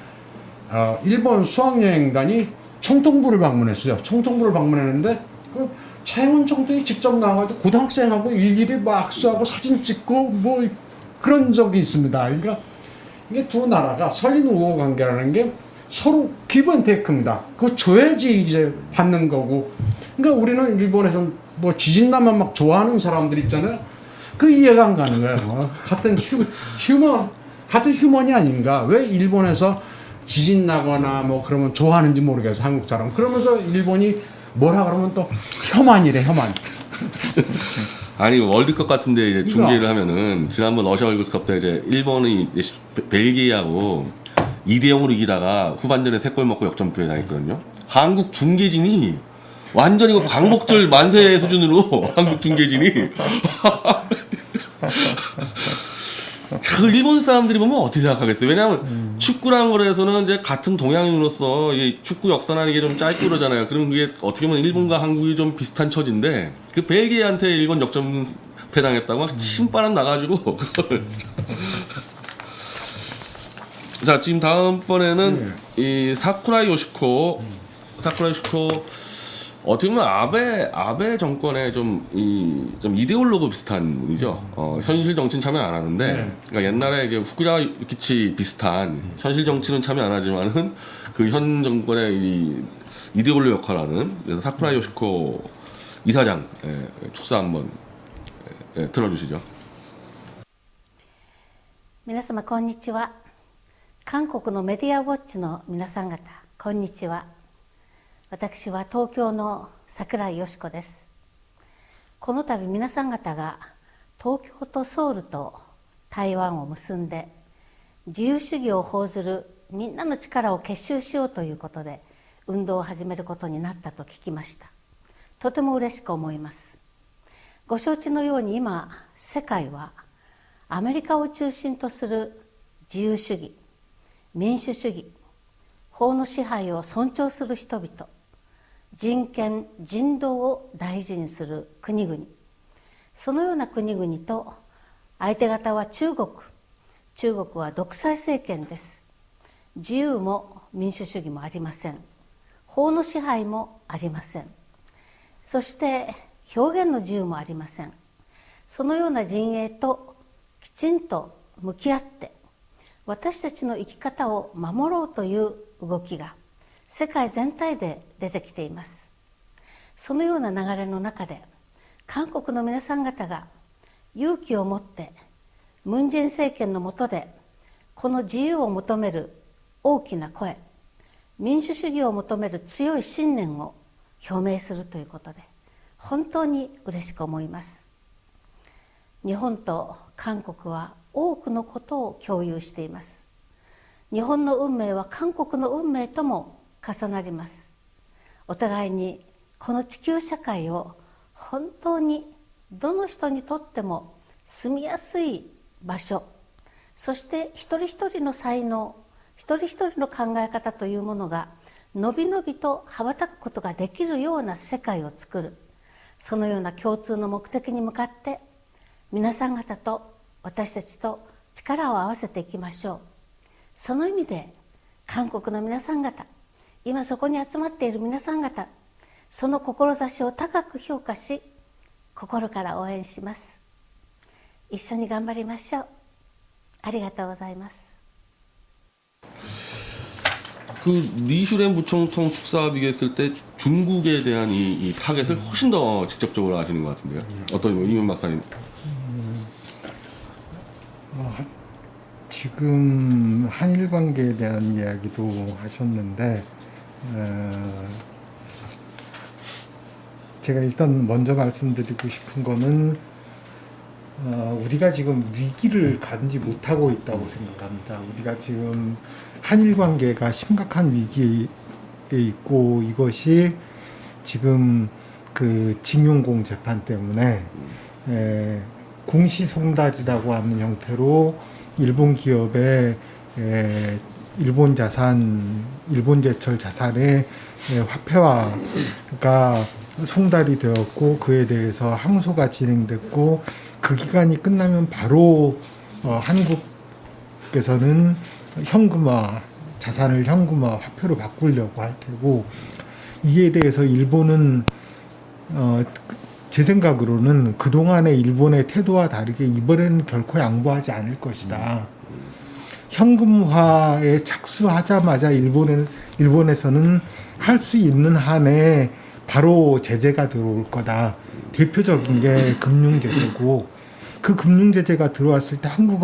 일본 수학여행단이 청통부를 방문했어요. 청통부를 방문했는데 그 차영은 총통이 직접 나와가지고 고등학생하고 일일이 막 악수하고 사진 찍고 뭐 그런 적이 있습니다. 그러니까 이게 두 나라가 설린 우호 관계라는 게 서로 기브앤테이크입니다. 그거 줘야지 이제 받는 거고. 그러니까 우리는 일본에서 뭐 지진 나면 막 좋아하는 사람들 있잖아요. 그 이해가 안 가는 거예요. 같은 휴먼이 아닌가? 왜 일본에서 지진 나거나 뭐 그러면 좋아하는지 모르겠어 한국 사람. 그러면서 일본이 뭐라 그러면 또 혐한이래 혐한. 아니 월드컵 같은데 이제 중계를 하면은 지난번 러시아 월드컵 때 이제 일본이 벨기에하고 2대0으로 이기다가 후반전에 3골 먹고 역전패 당했거든요. 한국 중계진이 완전 이거 광복절 만세 수준으로 한국 중계진이 그 일본 사람들이 보면 어떻게 생각하겠어요? 왜냐하면 축구라는 거에서는 이제 같은 동양인으로서 이 축구 역사라는 게 좀 짧고 그러잖아요. 그럼 그게 어떻게 보면 일본과 한국이 좀 비슷한 처지인데 그 벨기에한테 일본 역전패 당했다고 막 침바람 나가지고 자 지금 다음번에는 이 사쿠라 요시코 어떻게 보면 아베 정권의 좀 이데올로그 비슷한 분이죠. 현실 정치는 참여 안 하는데, 그러니까 옛날에 이제 후쿠야마 유키치 비슷한 현실 정치는 참여 안 하지만은 그 현 정권의 이 이데올로 역할하는 그래서 사쿠라 요시코 이사장 축사 한번 들어주시죠. 皆様こんにちは。韓国のメディアウォッチの皆さん方、こんにちは。私は東京の桜井よし子です。この度皆さん方が東京とソウルと台湾を結んで自由主義を報ずるみんなの力を結集しようということで運動を始めることになったと聞きました。とても嬉しく思います。ご承知のように今世界はアメリカを中心とする自由主義、民主主義、法の支配を尊重する人々、人権・人道を大事にする国々、そのような国々と相手方は中国は独裁政権です。自由も民主主義もありません。法の支配もありません。そして表現の自由もありません。そのような陣営ときちんと向き合って私たちの生き方を守ろうという動きが世界全体で出てきています。そのような流れの中で韓国の皆さん方が勇気を持ってムン・ジェイン政権の下でこの自由を求める大きな声、民主主義を求める強い信念を表明するということで本当に嬉しく思います。日本と韓国は多くのことを共有しています。日本の運命は韓国の運命とも重なります。お互いにこの地球社会を本当にどの人にとっても住みやすい場所、そして一人一人の才能、一人一人の考え方というものがのびのびと羽ばたくことができるような世界を作る、そのような共通の目的に向かって皆さん方と私たちと力を合わせていきましょう。その意味で韓国の皆さん方、今そこに集まっている皆さん方、その志を高く評価し、心から応援します。一緒に頑張りましょう。ありがとうございます。 그 리슈렌 부총통 축사비계 했을 때 중국에 대한 이 타겟을 훨씬 더 직접적으로 하시는 것 같은데요. 어떤 이면 박사님? 지금 한일 관계에 대한 이야기도 하셨는데 제가 일단 먼저 말씀드리고 싶은 거는 우리가 지금 위기를 가지 못하고 있다고 생각합니다. 우리가 지금 한일 관계가 심각한 위기에 있고, 이것이 지금 그 징용공 재판 때문에 공시송달이라고 하는 형태로 일본 기업의 일본 자산, 일본 제철 자산의 화폐화가 송달이 되었고, 그에 대해서 항소가 진행됐고, 그 기간이 끝나면 바로 한국에서는 현금화, 자산을 현금화, 화폐로 바꾸려고 할 테고, 이에 대해서 일본은 제 생각으로는 그동안의 일본의 태도와 다르게 이번에는 결코 양보하지 않을 것이다. 현금화에 착수하자마자 일본에서는 할 수 있는 한에 바로 제재가 들어올 거다. 대표적인 게 금융제재고, 그 금융제재가 들어왔을 때 한국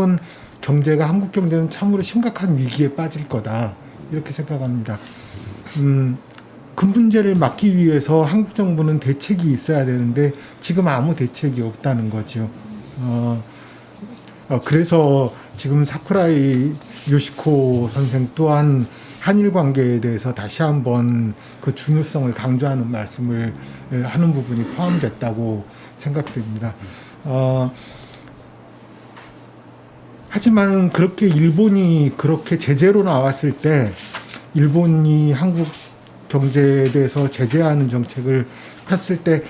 경제는 참으로 심각한 위기에 빠질 거다. 이렇게 생각합니다. 그 문제를 막기 위해서 한국 정부는 대책이 있어야 되는데 지금 아무 대책이 없다는 거죠. 그래서 지금 사쿠라이 요시코 선생 또한 한일 관계에 대해서 다시 한번 그 중요성을 강조하는 말씀을 하는 부분이 포함됐다고 생각됩니다. 하지만 그렇게 일본이 그렇게 제재로 나왔을 때 일본이 한국 경제에 대해서 제재하는 정책을 폈을 때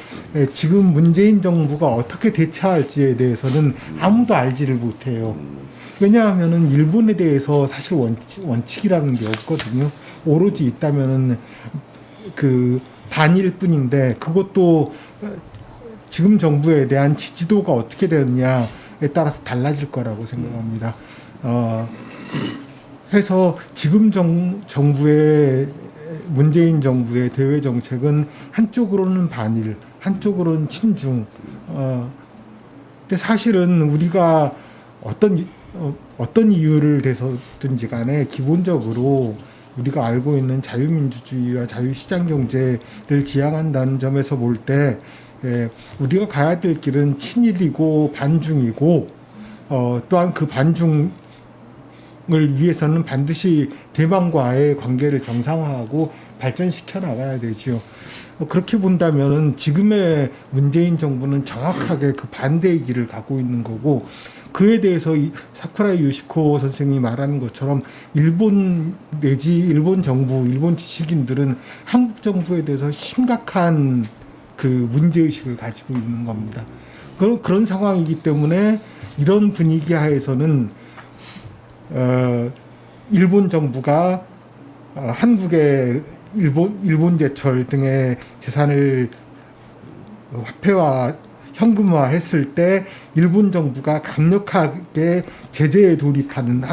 지금 문재인 정부가 어떻게 대처할지에 대해서는 아무도 알지를 못해요. 왜냐하면은 일본에 대해서 사실 원칙이라는 게 없거든요. 오로지 있다면은 그 반일 뿐인데, 그것도 지금 정부에 대한 지지도가 어떻게 되느냐에 따라서 달라질 거라고 생각합니다. 해서 지금 정부의 문재인 정부의 대외 정책은 한쪽으로는 반일, 한쪽으로는 친중. 근데 사실은 우리가 어떤 이유를 대서든지 간에 기본적으로 우리가 알고 있는 자유민주주의와 자유시장 경제를 지향한다는 점에서 볼 때 우리가 가야 될 길은 친일이고 반중이고, 또한 그 반중을 위해서는 반드시 대만과의 관계를 정상화하고 발전시켜 나가야 되죠. 그렇게 본다면 지금의 문재인 정부는 정확하게 그 반대의 길을 가고 있는 거고, 그에 대해서 사쿠라이 요시코 선생님이 말하는 것처럼 일본 내지 일본 정부, 일본 지식인들은 한국 정부에 대해서 심각한 그 문제의식을 가지고 있는 겁니다. 그런 상황이기 때문에 이런 분위기 하에서는 일본 정부가 한국의 일본 제철 등의 재산을 화폐화, 현금화했을 때 일본 정부가 강력하게 제재에 돌입하는,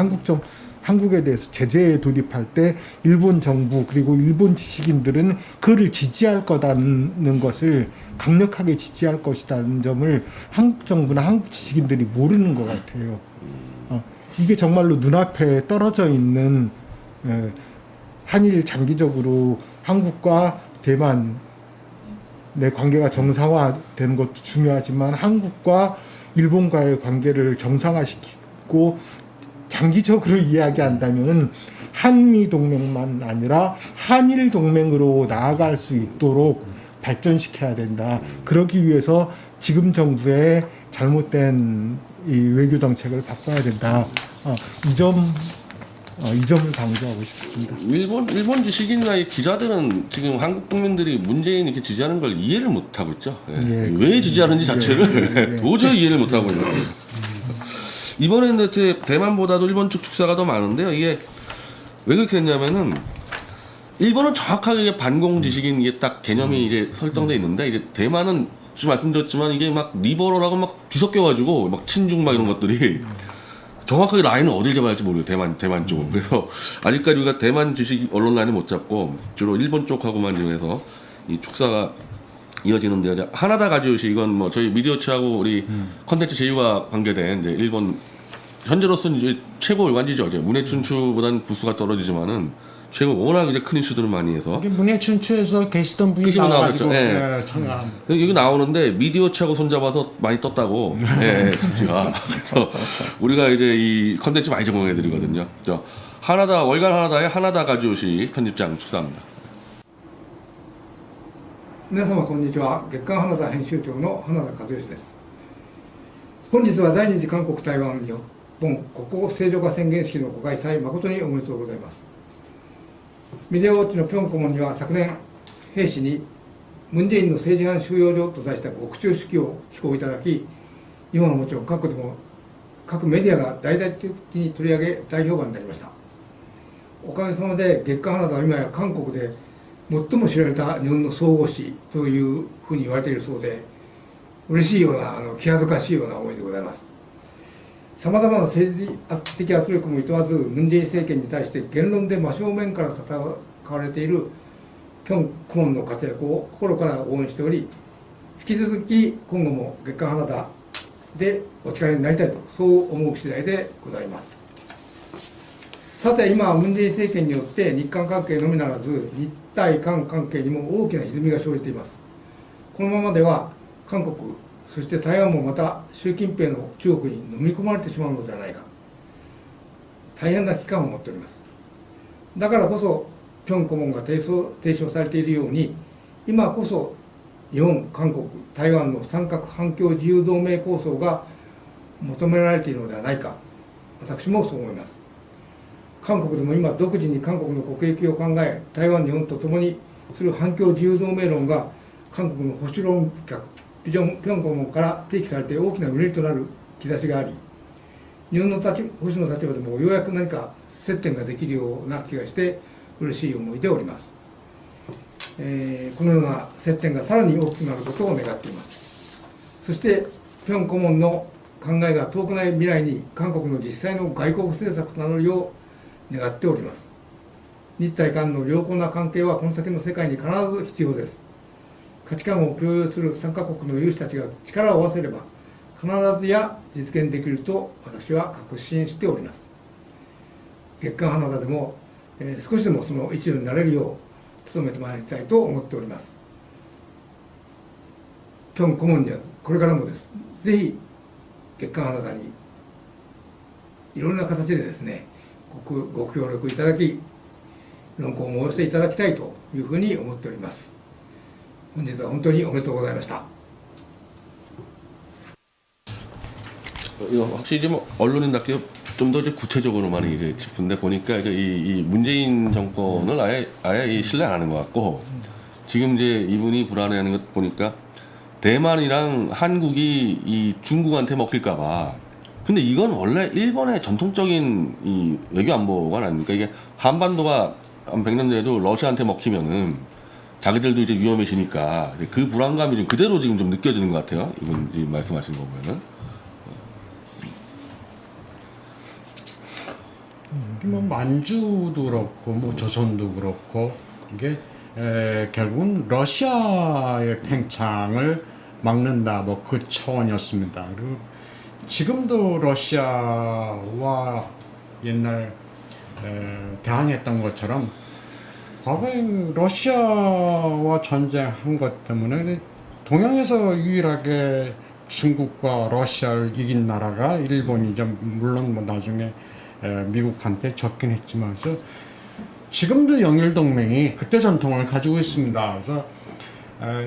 한국에 대해서 제재에 돌입할 때 일본 정부 그리고 일본 지식인들은 그를 지지할 거라는 것을, 강력하게 지지할 것이라는 점을 한국 정부나 한국 지식인들이 모르는 것 같아요. 이게 정말로 눈앞에 떨어져 있는, 한일 장기적으로 한국과 대만 내 관계가 정상화되는 것도 중요하지만 한국과 일본과의 관계를 정상화시키고 장기적으로 이야기한다면 한미 동맹만 아니라 한일 동맹으로 나아갈 수 있도록 발전시켜야 된다. 그러기 위해서 지금 정부의 잘못된 이 외교 정책을 바꿔야 된다. 이 점 이 점을 강조하고 싶습니다. 일본 지식인이나 이 기자들은 지금 한국 국민들이 문재인 이렇게 지지하는 걸 이해를 못 하고 있죠. 예. 예. 왜 지지하는지 자체를 도저히 이해를 못 하고 있는 거예요. 이번에는 대만보다도 일본 측 축사가 더 많은데요. 이게 왜 그렇게 됐냐면은 일본은 정확하게 이게 반공 지식인 이게 딱 개념이 이제 설정돼 있는데 이제 대만은 지금 말씀드렸지만 이게 막 리버럴하고 막 뒤섞여가지고 막 친중 막 이런 것들이 정확하게 라인을 어딜 잡아야 할지 모르겠어요. 대만 쪽은. 그래서 아직까지 우리가 대만 지식 언론 라인을 못 잡고 주로 일본 쪽하고만 지금 해서 이 축사가 이어지는데요. 이제 하나다 가지오시 이건 뭐 저희 미디어치하고 우리 컨텐츠 제휴와 관계된 이제 일본 현재로서는 이제 최고 일관지죠. 이제 문해춘추보다는 부수가 떨어지지만은 최근 워낙 이제 큰 이슈들을 많이 해서 문해춘추에서 계시던 분이 계시고 나와가지고 나왔죠. 예. 참가합니다. 여기 나오는데 미디어치하고 손잡아서 많이 떴다고. 예, 잡지가. 그래서 우리가 이제 이 컨텐츠 많이 제공해 드리거든요. 하나다 월간 하나다의 하나다 가지오시 편집장 축사합니다. 皆様こんにちは。月刊花田編集長の花田和義です。本日は第二次韓国台湾日本国交正常化宣言式のご開催誠におめでとうございます。メディアウォッチのピョン顧問には昨年兵士にムン・ジェインの政治犯収容所と題した獄中手記を寄稿いただき、日本はもちろん各国でも各メディアが大々的に取り上げ大評判になりました。おかげさまで月刊花田は今や韓国で最も知られた日本の総合誌というふうに言われているそうで、嬉しいような気恥ずかしいような思いでございます。さまざまな政治的圧力もいとわず、ムン・ジェイン政権に対して言論で真正面から戦われているピョン顧問の活躍を心から応援しており、引き続き今後も月刊花田でお力になりたいと、そう思う次第でございます。さて今、ムン・ジェイン政権によって日韓関係のみならず日対韓関係にも大きな歪みが生じています。このままでは韓国、そして台湾もまた習近平の中国に飲み込まれてしまうのではないか、大変な危機感を持っております。だからこそピョン顧問が提唱されているように、今こそ日本、韓国、台湾の三角反共自由同盟構想が求められているのではないか、私もそう思います。韓国でも今独自に韓国の国益を考え、台湾、日本と共にする反共自由同盟論が韓国の保守論客ピョン顧問から提起されて大きなうねりとなる兆しがあり、日本の保守の立場でもようやく何か接点ができるような気がして嬉しい思いでおります。このような接点がさらに大きくなることを願っています。そしてピョン顧問の考えが遠くない未来に韓国の実際の外交政策となるよう願っております。日台韓の良好な関係はこの先の世界に必ず必要です。価値観を共有する3カ国の有志たちが力を合わせれば必ずや実現できると私は確信しております。月刊花田でも、少しでもその一助になれるよう努めてまいりたいと思っております。ピョン顧問にはこれからもですぜひ月刊花田にいろんな形でですねご協力いただき、論考もお寄せいただきたいというふうに思っております。本日は本当におめでとうございました。 이거 확실히 뭐 언론인답게 좀 더 구체적으로 많이 이제 짚은데 보니까 이제 이 문재인 정권을 아예 이 신뢰 안 하는 것 같고, 지금 이제 이분이 불안해하는 것 보니까 대만이랑 한국이 이 중국한테 먹힐까봐. 근데 이건 원래 일본의 전통적인 이 외교 안보관 아닙니까? 이게 한반도가 한 100년 전에도 러시아한테 먹히면은 자기들도 이제 위험해지니까 그 불안감이 좀 그대로 지금 좀 느껴지는 것 같아요. 이분 지금 말씀하시는 거 보면은. 뭐 만주도 그렇고 뭐 조선도 그렇고 이게 결국은 러시아의 팽창을 막는다 뭐 그 차원이었습니다. 그리고 지금도 러시아와 옛날 대항했던 것처럼 과거에 러시아와 전쟁한 것 때문에 동양에서 유일하게 중국과 러시아를 이긴 나라가 일본이죠. 물론 뭐 나중에 미국한테 졌긴 했지만, 그래서 지금도 영일 동맹이 그때 전통을 가지고 있습니다. 그래서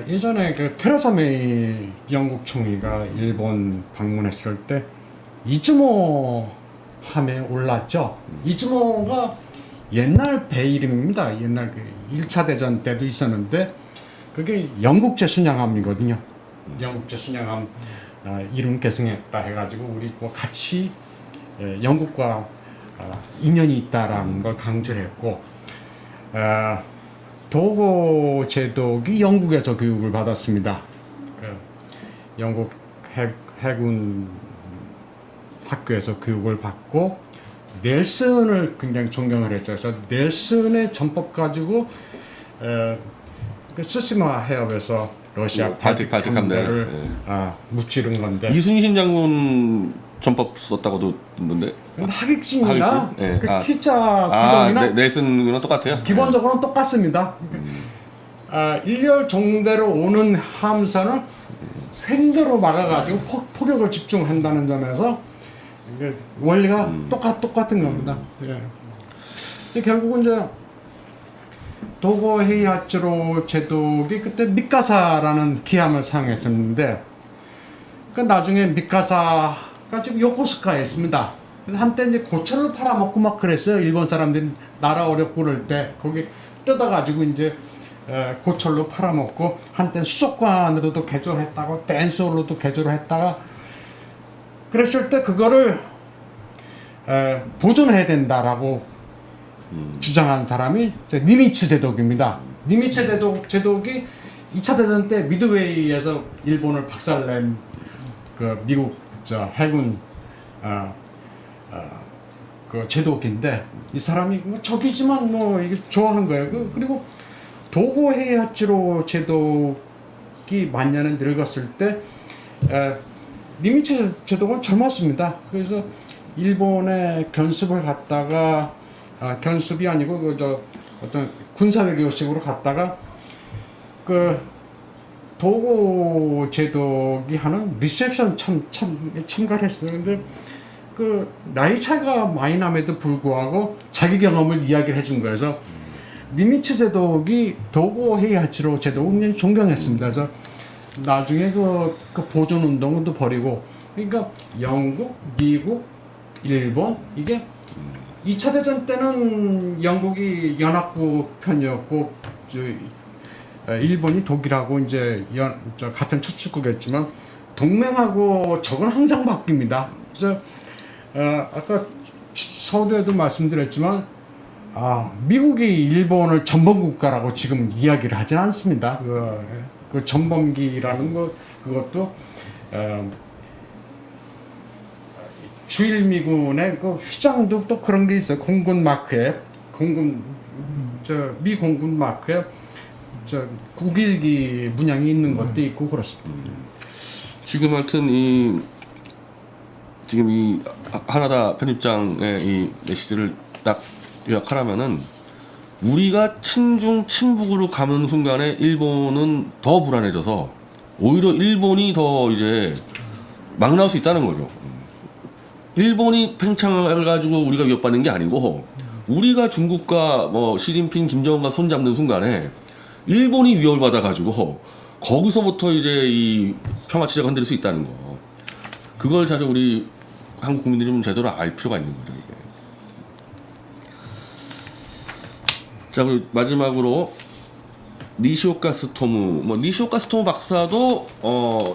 예전에 그 테레사 메이 영국 총리가 일본 방문했을 때 이즈모 함에 올랐죠. 이즈모가 옛날 배 이름입니다. 옛날 그 1차 대전 때도 있었는데 그게 영국제 순양함이거든요. 영국제 순양함 이름 계승했다 해가지고 우리 뭐 같이 영국과 인연이 있다라는 걸 강조를 했고, 도고 제독이 영국에서 교육을 받았습니다. 그 영국 해군 학교에서 교육을 받고 넬슨을 굉장히 존경을 했죠. 그래서 넬슨의 전법 가지고 그 스시마 해협에서 러시아 발틱 함대를 무찌른 건데, 이순신 장군 전법 썼다고도 듣는데 하객진이나 네. 그 T자 구동이나 넬슨이랑 똑같아요. 기본적으로는 똑같습니다. 일렬 정대로 오는 함선을 횡대로 막아가지고 포격을 집중한다는 점에서 이게 원리가 똑같은 겁니다. 예. 결국은 이제 도고 헤이하츠로 제독이 그때 미카사라는 기함을 사용했었는데, 그 나중에 미카사가 지금 요코스카에 있습니다. 한때 이제 고철로 팔아먹고 막 그랬어요. 일본 사람들이 나라 어렵고 그럴 때 거기 뜯어가지고 이제 고철로 팔아먹고, 한때 수족관으로도 개조했다고 댄스홀로도 개조를 했다가 그랬을 때 그거를 보존해야 된다라고 주장한 사람이 니미츠 제독입니다. 니미츠 제독이 2차 대전 때 미드웨이에서 일본을 박살낸 그 미국 해군 그 제독인데, 이 사람이 뭐 적이지만 뭐 이게 좋아한 거예요. 그리고 도고 헤이하츠로 제독이 만년에 늙었을 때 니미츠 제독은 젊었습니다. 그래서 일본에 견습을 갔다가 견습이 아니고 어떤 군사외교식으로 갔다가 그 도고 제독이 하는 리셉션 참가를 했어요. 근데 그 나이 차이가 많이 남에도 불구하고 자기 경험을 이야기를 해준 거예요. 그래서 니미츠 제독이 도고 헤이하츠로 제독을 굉장히 존경했습니다. 그래서 나중에 그 보존 운동도 벌이고, 그러니까 영국, 미국, 일본, 이게 2차 대전 때는 영국이 연합국 편이었고 일본이 독일하고 이제 같은 추축국이었지만 동맹하고 적은 항상 바뀝니다. 그래서 아까 서두에도 말씀드렸지만 미국이 일본을 전범국가라고 지금 이야기를 하진 않습니다. 그 전범기라는 거, 그것도 주일미군의 그 휘장도 또 그런 게 있어요. 공군 마크에 미 공군 마크에 국일기 문양이 있는 것도 있고 그렇습니다. 지금 하여튼 지금 이 하나다 편집장의 이 메시지를 딱 요약하라면은, 우리가 친중 친북으로 가는 순간에 일본은 더 불안해져서 오히려 일본이 더 이제 막 나올 수 있다는 거죠. 일본이 팽창을 가지고 우리가 위협받는 게 아니고, 우리가 중국과 뭐 시진핑, 김정은과 손잡는 순간에 일본이 위협을 받아가지고 거기서부터 이제 이 평화 체제가 흔들릴 수 있다는 거. 그걸 자주 우리 한국 국민들이 좀 제대로 알 필요가 있는 거죠, 이게. 자, 그리고 마지막으로 니시오카 스토무. 니시오카 스토무 박사도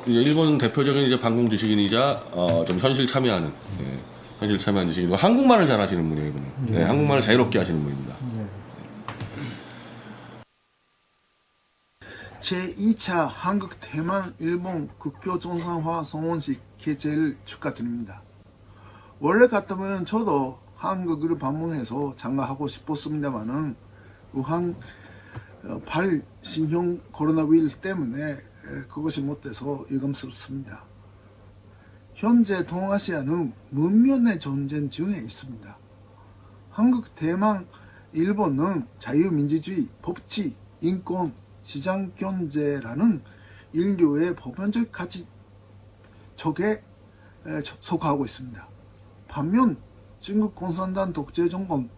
이제 일본 대표적인 이제 반공 지식인이자 좀 현실 참여하는 지식인이고, 한국말을 잘하시는 분이에요, 이분은. 네, 한국말을 자유롭게 하시는 분입니다. 제2차 한국 대만 일본 국교 정상화 성원식 개최를 축하드립니다. 원래 같으면 저도 한국을 방문해서 참가하고 싶었습니다만은 우한 발신형 코로나 바이러스 때문에 그것이 못돼서 유감스럽습니다. 현재 동아시아는 문명의 전쟁 중에 있습니다. 한국, 대만, 일본은 자유민주주의, 법치, 인권, 시장경제라는 인류의 보편적 가치 적에 속하고 있습니다. 반면 중국 공산당 독재 정권,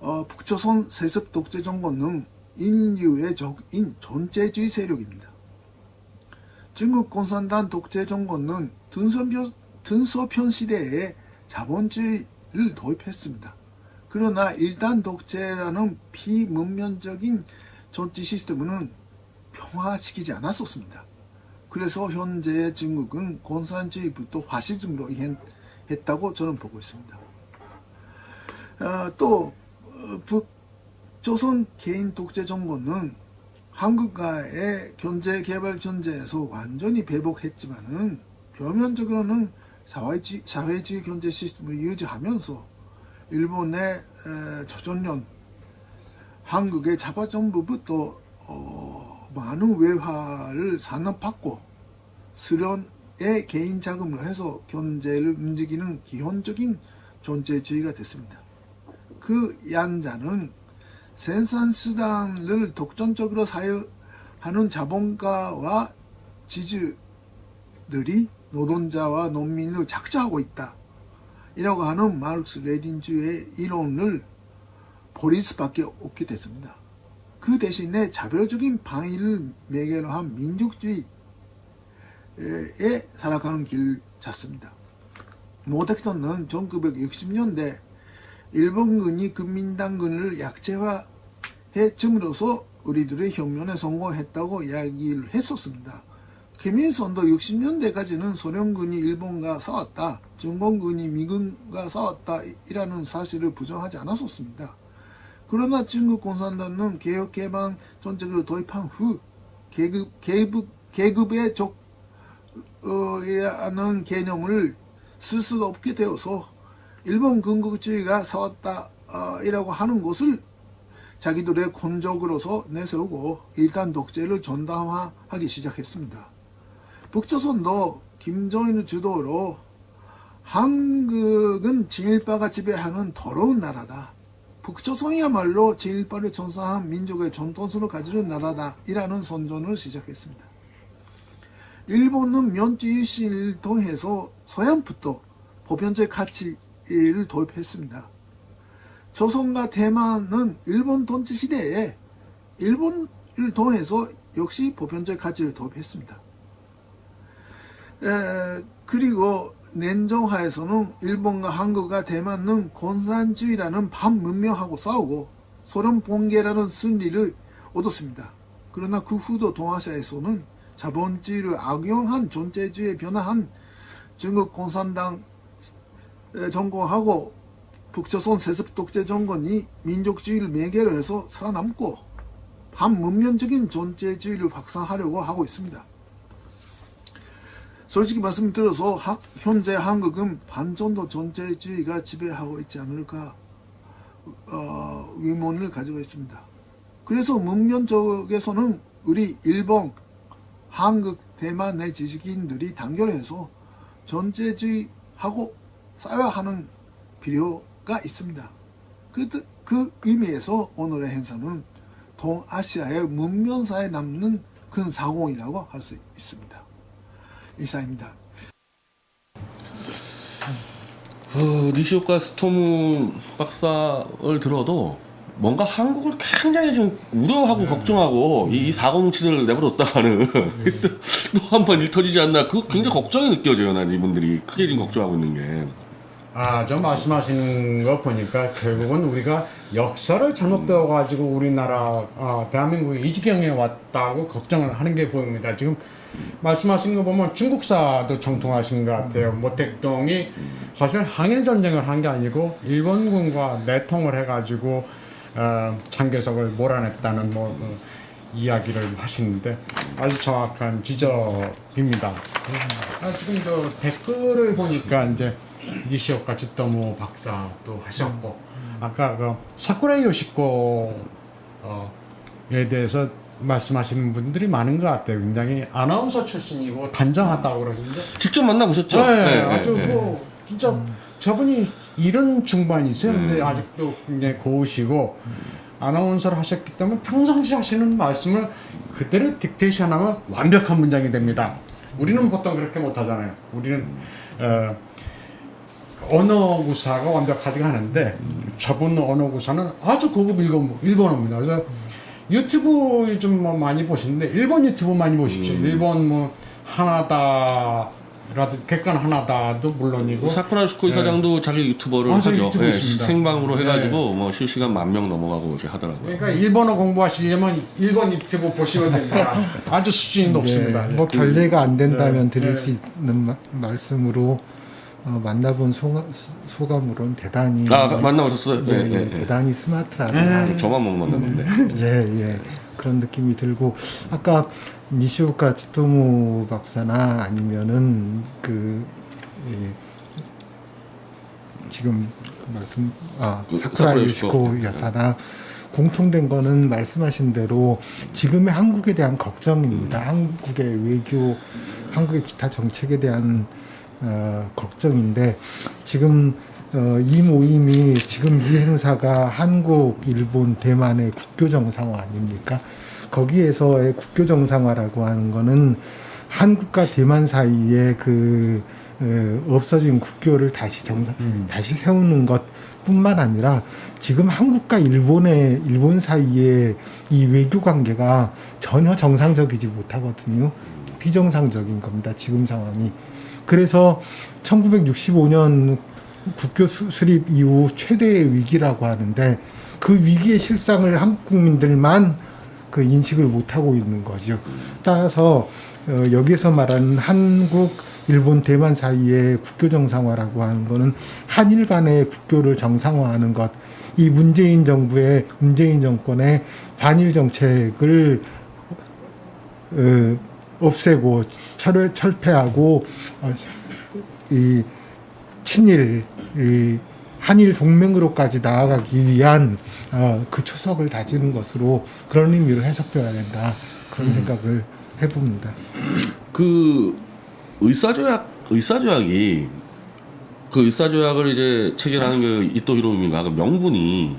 북조선 세습 독재 정권은 인류의 적인 존재주의 세력입니다. 중국 공산당 독재 정권은 등소편 시대에 자본주의를 도입했습니다. 그러나 일단 독재라는 비문명적인 정치 시스템은 평화시키지 않았었습니다. 그래서 현재 중국은 공산주의부터 파시즘으로 이행했다고 저는 보고 있습니다. 또 북조선 개인 독재 정권은 한국과의 경제 개발 경제에서 완전히 배복했지만은 표면적으로는 사회주의 경제 시스템을 유지하면서 일본의 조선년 한국의 자파정부부터 많은 외화를 산업받고 수련의 개인 자금으로 해서 경제를 움직이는 기본적인 존재주의가 됐습니다. 그 양자는 생산수단을 독점적으로 사용하는 자본가와 지주들이 노동자와 농민을 착취하고 있다. 이라고 하는 마르크스 레닌주의 이론을 버릴 수밖에 없게 됐습니다. 그 대신에 자별적인 방위를 매개로 한 민족주의에 살아가는 길을 찾습니다. 모택선은 1960년대 일본군이 국민당군을 약체화해 줌으로써 우리들의 혁명에 성공했다고 이야기를 했었습니다. 김일성도 60년대까지는 소련군이 일본과 싸웠다, 중공군이 미군과 싸웠다 이라는 사실을 부정하지 않았었습니다. 그러나 중국 공산당은 개혁개방 정책을 도입한 후 계급의 적이라는 개념을 쓸 수가 없게 되어서 일본 군국주의가 싸웠다 이라고 하는 것을 자기들의 권적으로서 내세우고 일단 독재를 전담화하기 시작했습니다. 북조선도 김정일 주도로 한국은 진일파가 지배하는 더러운 나라다. 북조선이야말로 진일파를 전사한 민족의 전통성을 가지는 나라다. 이라는 선전을 시작했습니다. 일본은 면지유신을 통해서 서양부터 보편적 가치를 도입했습니다. 조선과 대만은 일본統治시대에 일본을 통해서 역시 보편적 가치를 도입했습니다. 그리고 냉정하에서는 일본과 한국과 대만은 공산주의라는 반문명하고 싸우고 소련 붕괴라는 승리를 얻었습니다. 그러나 그 후도 동아시아에서는 자본주의를 악용한 존재주의에 변화한 중국 공산당 정권하고 북조선 세습 독재 정권이 민족주의를 매개로 해서 살아남고 반문명적인 존재주의를 확산하려고 하고 있습니다. 솔직히 말씀드려서 현재 한국은 반전도 존재주의가 지배하고 있지 않을까 의문을 가지고 있습니다. 그래서 문명 쪽에서는 우리 일본, 한국, 대만 내 지식인들이 단결해서 존재주의하고 싸워야 하는 필요가 있습니다. 그 의미에서 오늘의 행사는 동아시아의 문명사에 남는 큰 사공이라고 할 수 있습니다. 이상입니다. 니시오카 스토무 박사를 들어도 뭔가 한국을 굉장히 좀 우려하고 걱정하고 이 사고뭉치를 내버렸다가는 또 한 번 일 터지지 않나 그 굉장히 걱정이 느껴져요. 난 이분들이 크게 좀 걱정하고 있는 게. 저 말씀하시는 거 보니까 결국은 우리가 역사를 잘못 배워가지고 우리나라 대한민국이 이 지경에 왔다고 걱정을 하는 게 보입니다. 지금 말씀하시는 거 보면 중국사도 정통하신 것 같아요. 모택동이 사실 항일 전쟁을 한 게 아니고 일본군과 내통을 해가지고 장개석을 몰아냈다는 이야기를 하시는데 아주 정확한 지적입니다. 지금 저 댓글을 보니까 이제 니시오카 츠토무 박사도 하셨고 아까 그 사쿠라 요시코에 대해서 말씀하시는 분들이 많은 것 같아요. 굉장히 아나운서 출신이고 단정하다고 그러시는데 직접 만나보셨죠? 네, 아주 진짜 저분이 70 중반이세요. 근데 아직도 굉장히 고우시고 아나운서를 하셨기 때문에 평상시 하시는 말씀을 그대로 딕테이션하면 완벽한 문장이 됩니다. 우리는 보통 그렇게 못하잖아요. 우리는 언어 구사가 완벽하지가 않은데 저분 언어 구사는 아주 고급 일본어입니다. 그래서 유튜브 좀 많이 보시는데 일본 유튜브 많이 보십시오. 일본 하나다 라든지 객관 하나다도 물론이고 사쿠라 요시코 이사장도 자기 유튜버를 아, 자기 하죠. 유튜브 예, 있습니다. 생방으로 네. 해가지고 뭐 실시간 10,000명 넘어가고 이렇게 하더라고요. 그러니까 일본어 공부하시려면 일본 유튜브 보시면 됩니다. 아주 수준이 높습니다. 뭐 결례가 안 된다면 네. 드릴 네. 수 있는 말씀으로 만나본 소감으로는 대단히 만나보셨어요? 네, 네, 네. 대단히 스마트하다. 저만 못 만났는데. 예. 그런 느낌이 들고 아까 니시오카 치토모 박사나 아니면은 지금 사쿠라 요시코 여사나 공통된 거는 말씀하신 대로 지금의 한국에 대한 걱정입니다. 한국의 외교, 한국의 기타 정책에 대한 걱정인데 지금 이 모임이 지금 이 행사가 한국, 일본, 대만의 국교 정상화 아닙니까? 거기에서의 국교 정상화라고 하는 거는 한국과 대만 사이에 없어진 국교를 다시 세우는 것뿐만 아니라 지금 한국과 일본 사이의 이 외교 관계가 전혀 정상적이지 못하거든요. 비정상적인 겁니다. 지금 상황이. 그래서 1965년 국교 수립 이후 최대의 위기라고 하는데 그 위기의 실상을 한국 국민들만 인식을 못하고 있는 거죠. 따라서 여기서 말하는 한국, 일본, 대만 사이의 국교 정상화라고 하는 거는 한일 간의 국교를 정상화하는 것, 이 문재인 정권의 반일 정책을 없애고 철폐하고 이 친일, 한일 동맹으로까지 나아가기 위한 그 초석을 다지는 것으로 그런 의미로 해석되어야 된다. 그런 생각을 해봅니다. 그 의사조약을 이제 체결하는 그 이토 히로부미가 그 명분이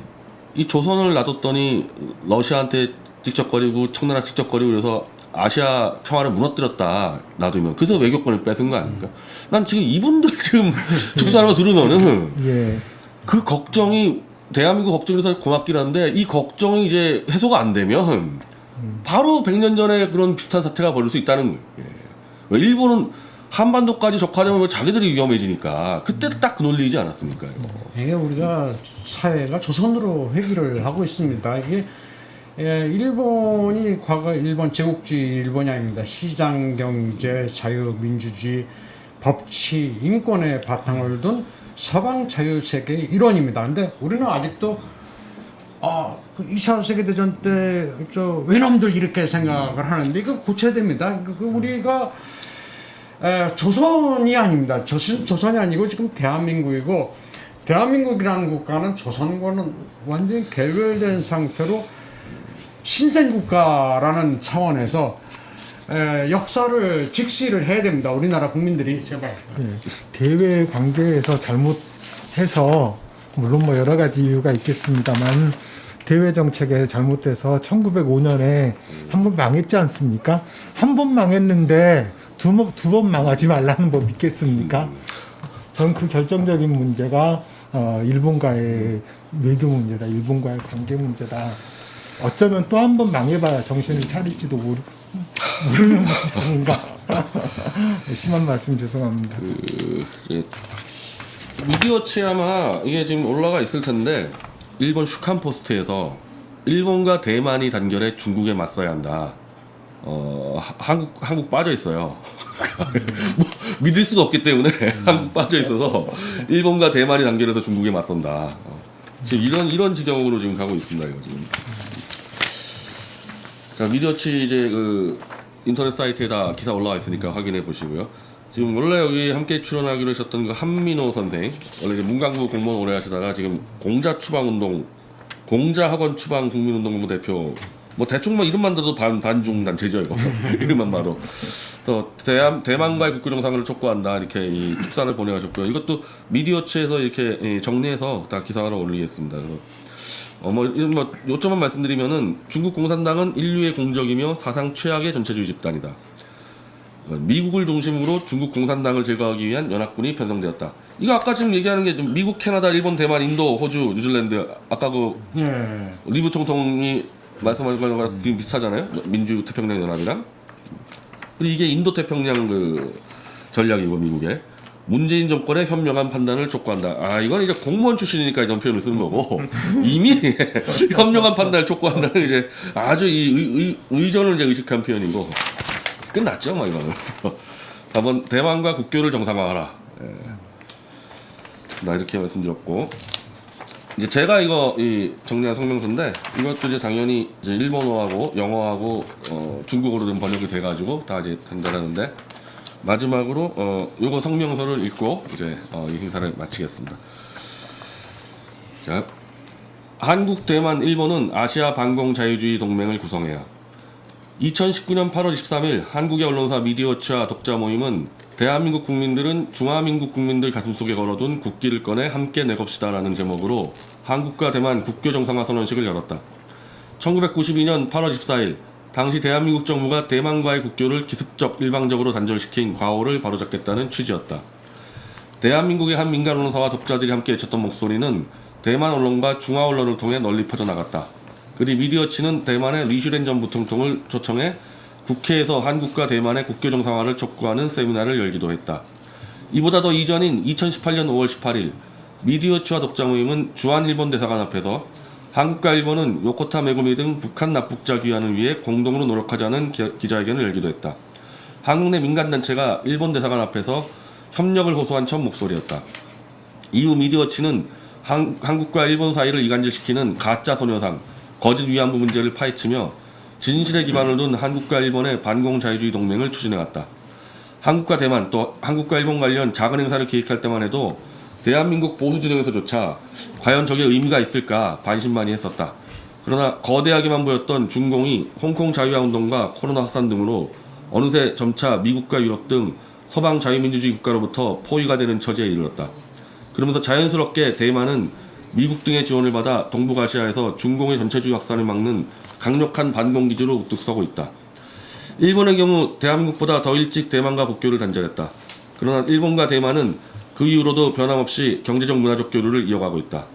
이 조선을 놔뒀더니 러시아한테 직접거리고 청나라 직접거리고 그래서 아시아 평화를 무너뜨렸다 놔두면 그래서 외교권을 뺏은 거 아닙니까? 난 지금 이분들 지금 축소하는 거 들으면은 그 걱정이 대한민국 걱정에서 고맙긴 한데 이 걱정이 이제 해소가 안 되면 바로 100년 전에 그런 비슷한 사태가 벌일 수 있다는 거예요. 왜 일본은 한반도까지 적화되면 자기들이 위험해지니까 그때 딱 그 논리이지 않았습니까? 이게 우리가 사회가 조선으로 회귀를 하고 있습니다. 이게 일본이 과거 일본 제국주의 일본이 아닙니다. 시장 경제, 자유민주주의, 법치, 인권의 바탕을 둔 서방 자유세계의 일원입니다. 근데 우리는 아직도 그 2차 세계대전 때 외놈들 이렇게 생각을 하는데 이거 고쳐야 됩니다. 우리가 조선이 아닙니다. 조선이 아니고 지금 대한민국이고 대한민국이라는 국가는 조선과는 완전히 개별된 상태로 신생국가라는 차원에서 역사를 직시를 해야 됩니다. 우리나라 국민들이 제발. 대외 관계에서 잘못해서 물론 뭐 여러 가지 이유가 있겠습니다만 대외 정책에 잘못돼서 1905년에 한 번 망했지 않습니까? 한 번 망했는데 두 번 망하지 말라는 법 있겠습니까? 저는 그 결정적인 문제가 일본과의 외교 문제다, 일본과의 관계 문제다. 어쩌면 또 한 번 망해봐야 정신을 차릴지도 모르는 문제 아닌가. 심한 말씀 죄송합니다. 미디어치 아마 이게 지금 올라가 있을 텐데 일본 슈칸 포스트에서 일본과 대만이 단결해 중국에 맞서야 한다. 한국 빠져 있어요. 뭐, 믿을 수가 없기 때문에 한국 빠져 있어서 일본과 대만이 단결해서 중국에 맞선다. 지금 이런 지경으로 지금 가고 있습니다. 이거 지금. 자, 미디어치 이제 그 인터넷 사이트에다 기사 올라와 있으니까 확인해 보시고요. 지금 원래 여기 함께 출연하기로 하셨던 그 한민호 선생, 원래 이제 문광부 공무원 오래 하시다가 지금 공자학원 추방 국민운동본부 대표, 뭐 대충 뭐 이름만 들어도 반중 단체죠 이거. 이름만 봐도. 그래서 대만과의 국교 정상을 촉구한다 이렇게 이 축사를 보내가셨고요. 이것도 미디어치에서 이렇게 정리해서 다 기사로 올리겠습니다. 그래서 뭐 요점만 말씀드리면은 중국 공산당은 인류의 공적이며 사상 최악의 전체주의 집단이다. 미국을 중심으로 중국 공산당을 제거하기 위한 연합군이 편성되었다. 이거 아까 지금 얘기하는 게 미국, 캐나다, 일본, 대만, 인도, 호주, 뉴질랜드 아까 그 리브 총통이 말씀하신 거랑 비슷하잖아요. 민주 태평양 연합이랑. 근데 이게 인도 태평양 그 전략이고 미국의 문재인 정권의 현명한 판단을 촉구한다. 아 이건 이제 공무원 출신이니까 이런 표현을 쓰는 거고 이미 현명한 판단을 촉구한다는 이제 아주 이 의전을 이제 의식한 표현이고 끝났죠, 뭐 이거는. 4번 대만과 국교를 정상화하라. 나 이렇게 말씀드렸고 이제 제가 이거 정리한 성명서인데 이것도 이제 당연히 이제 일본어하고 영어하고 중국어로 좀 번역이 돼가지고 다 이제 전달하는데 마지막으로 요거 성명서를 읽고 이제 이 행사를 마치겠습니다. 자, 한국, 대만, 일본은 아시아 반공 자유주의 동맹을 구성해야. 2019년 8월 23일 한국의 언론사 미디어워치와 독자 모임은 대한민국 국민들은 중화민국 국민들 가슴속에 걸어둔 국기를 꺼내 함께 내겁시다 라는 제목으로 한국과 대만 국교 정상화 선언식을 열었다. 1992년 8월 14일 당시 대한민국 정부가 대만과의 국교를 기습적 일방적으로 단절시킨 과오를 바로잡겠다는 취지였다. 대한민국의 한 민간 언론사와 독자들이 함께 외쳤던 목소리는 대만 언론과 중화 언론을 통해 널리 퍼져나갔다. 그리 미디어치는 대만의 리슈렌 전 부통령을 초청해 국회에서 한국과 대만의 국교 정상화를 촉구하는 세미나를 열기도 했다. 이보다 더 이전인 2018년 5월 18일 미디어치와 독자 모임은 주한 일본 대사관 앞에서 한국과 일본은 요코타 메구미 등 북한 납북자 귀환을 위해 공동으로 노력하자는 기자회견을 열기도 했다. 한국 내 민간단체가 일본 대사관 앞에서 협력을 호소한 첫 목소리였다. 이후 미디어치는 한국과 일본 사이를 이간질시키는 가짜 소녀상, 거짓 위안부 문제를 파헤치며 진실에 기반을 둔 한국과 일본의 반공 자유주의 동맹을 추진해왔다. 한국과 대만 또 한국과 일본 관련 작은 행사를 기획할 때만 해도 대한민국 보수 진영에서조차 과연 저게 의미가 있을까 반신반의 했었다. 그러나 거대하게만 보였던 중공이 홍콩 자유화 운동과 코로나 확산 등으로 어느새 점차 미국과 유럽 등 서방 자유민주주의 국가로부터 포위가 되는 처지에 이르렀다. 그러면서 자연스럽게 대만은 미국 등의 지원을 받아 동북아시아에서 중공의 전체주의 확산을 막는 강력한 반공 기지로 우뚝 서고 있다. 일본의 경우 대한민국보다 더 일찍 대만과 국교를 단절했다. 그러나 일본과 대만은 그 이후로도 변함없이 경제적 문화적 교류를 이어가고 있다.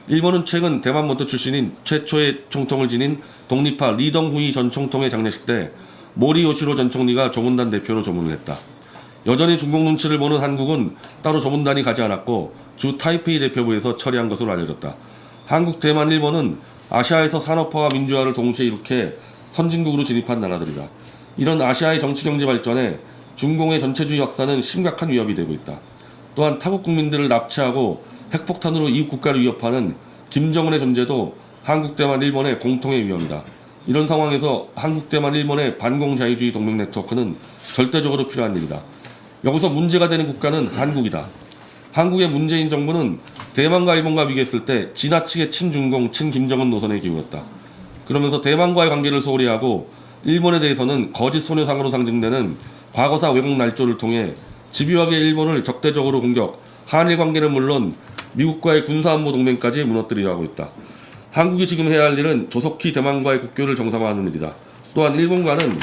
일본은 최근 대만 본토 출신인 최초의 총통을 지닌 독립파 리덩후이 전 총통의 장례식 때 모리 요시로 전 총리가 조문단 대표로 조문을 했다. 여전히 중국 눈치를 보는 한국은 따로 조문단이 가지 않았고 주 타이페이 대표부에서 처리한 것으로 알려졌다. 한국, 대만, 일본은 아시아에서 산업화와 민주화를 동시에 이룩해 선진국으로 진입한 나라들이다. 이런 아시아의 정치-경제 발전에 중공의 전체주의 확산은 심각한 위협이 되고 있다. 또한 타국 국민들을 납치하고 핵폭탄으로 이웃 국가를 위협하는 김정은의 존재도 한국, 대만, 일본의 공통의 위험이다. 이런 상황에서 한국, 대만, 일본의 반공자유주의 동맹 네트워크는 절대적으로 필요한 일이다. 여기서 문제가 되는 국가는 한국이다. 한국의 문재인 정부는 대만과 일본과 비교했을 때 지나치게 친중공, 친김정은 노선에 기울었다. 그러면서 대만과의 관계를 소홀히 하고 일본에 대해서는 거짓 소녀상으로 상징되는 과거사 왜곡 날조를 통해 집요하게 일본을 적대적으로 공격, 한일 관계는 물론 미국과의 군사안보 동맹까지 무너뜨리려 하고 있다. 한국이 지금 해야 할 일은 조속히 대만과의 국교를 정상화하는 일이다. 또한 일본과는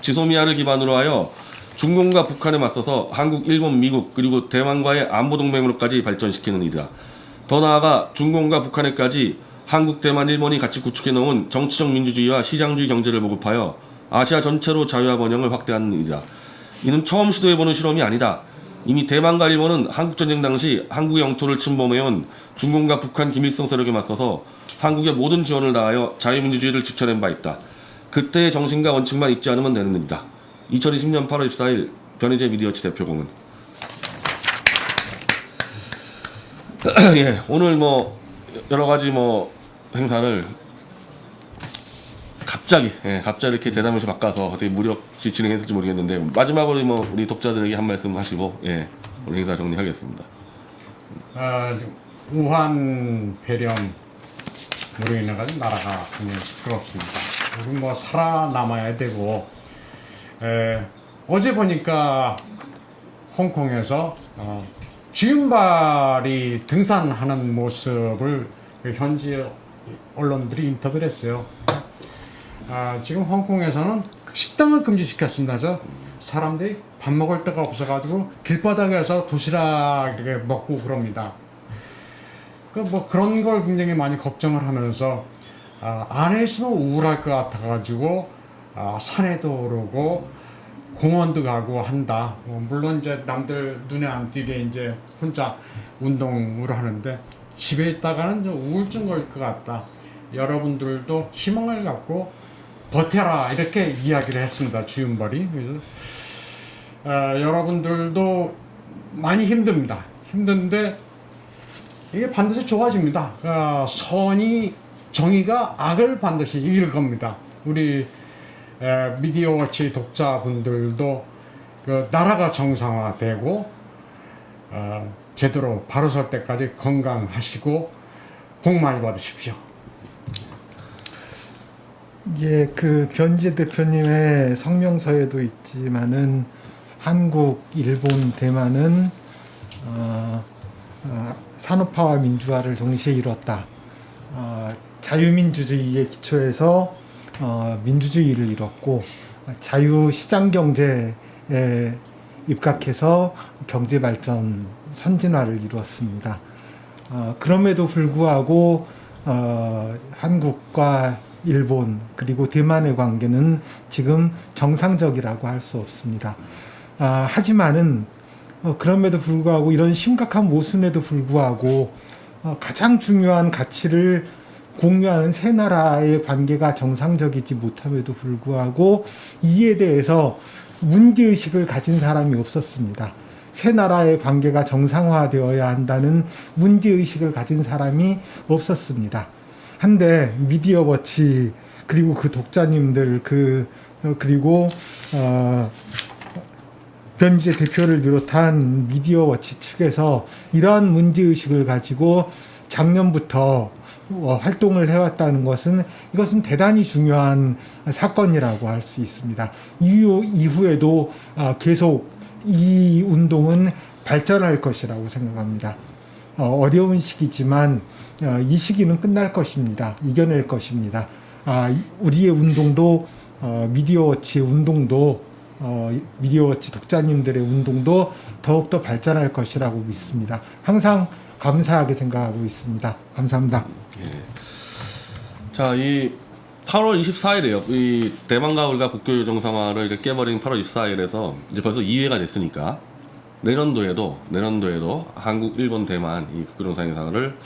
지소미아를 기반으로 하여 중공과 북한에 맞서서 한국, 일본, 미국 그리고 대만과의 안보 동맹으로까지 발전시키는 일이다. 더 나아가 중공과 북한에까지 한국, 대만, 일본이 같이 구축해놓은 정치적 민주주의와 시장주의 경제를 보급하여 아시아 전체로 자유화 번영을 확대하는 일이다. 이는 처음 시도해보는 실험이 아니다. 이미 대만과 일본은 한국전쟁 당시 한국의 영토를 침범해온 중공과 북한 김일성 세력에 맞서서 한국의 모든 지원을 다하여 자유민주주의를 지켜낸 바 있다. 그때의 정신과 원칙만 잊지 않으면 되는 일이다. 2020년 8월 24일 변희재 미디어치 대표공은. 예, 오늘 뭐 여러 가지 뭐 행사를 갑자기 이렇게 대담없이 바꿔서 어떻게 무력지 진행했을지 모르겠는데 마지막으로 뭐 우리 독자들에게 한 말씀 하시고 오늘 행사 정리하겠습니다. 우한 폐렴으로 인해 가지고 나라가 굉장히 시끄럽습니다. 우리 뭐 살아남아야 되고 어제 보니까 홍콩에서 쥐은발이 등산하는 모습을 현지 언론들이 인터뷰를 했어요. 지금 홍콩에서는 식당을 금지시켰습니다. 사람들이 밥 먹을 데가 없어가지고 길바닥에서 도시락 이렇게 먹고 그럽니다. 뭐 그런 걸 굉장히 많이 걱정을 하면서 안에 있으면 우울할 것 같아가지고 산에도 오르고 공원도 가고 한다. 물론 이제 남들 눈에 안 띄게 이제 혼자 운동을 하는데 집에 있다가는 좀 우울증 걸 것 같다. 여러분들도 희망을 갖고 버텨라 이렇게 이야기를 했습니다. 주윤벌이. 그래서 여러분들도 많이 힘듭니다. 힘든데 이게 반드시 좋아집니다. 정의가 악을 반드시 이길 겁니다. 우리 미디어워치 독자분들도 그 나라가 정상화되고 제대로 바로 설 때까지 건강하시고 복 많이 받으십시오. 예, 그 변지 대표님의 성명서에도 있지만은 한국, 일본, 대만은 산업화와 민주화를 동시에 이뤘다. 자유민주주의의 기초에서 민주주의를 이뤘고 자유시장 경제에 입각해서 경제발전 선진화를 이루었습니다. 그럼에도 불구하고 한국과 일본 그리고 대만의 관계는 지금 정상적이라고 할 수 없습니다. 하지만은 그럼에도 불구하고 이런 심각한 모순에도 불구하고 가장 중요한 가치를 공유하는 세 나라의 관계가 정상적이지 못함에도 불구하고 이에 대해서 문제의식을 가진 사람이 없었습니다. 세 나라의 관계가 정상화되어야 한다는 문제의식을 가진 사람이 없었습니다. 한데 미디어워치 그리고 그 독자님들 그리고 변희재 대표를 비롯한 미디어워치 측에서 이러한 문제의식을 가지고 작년부터 활동을 해왔다는 것은 이것은 대단히 중요한 사건이라고 할 수 있습니다. 이후에도 계속 이 운동은 발전할 것이라고 생각합니다. 어려운 시기지만 이 시기는 끝날 것입니다. 이겨낼 것입니다. 우리의 운동도 미디어워치 운동도 미디어워치 독자님들의 운동도 더욱더 발전할 것이라고 믿습니다. 항상 감사하게 생각하고 있습니다. 감사합니다. 예. 자, 이 8월 24일에요. 이 대만과 우리가 국교 정상화를 이제 깨버린 8월 24일에서 이제 벌써 2회가 됐으니까 내년도에도 한국, 일본, 대만 이 국교 정상회담을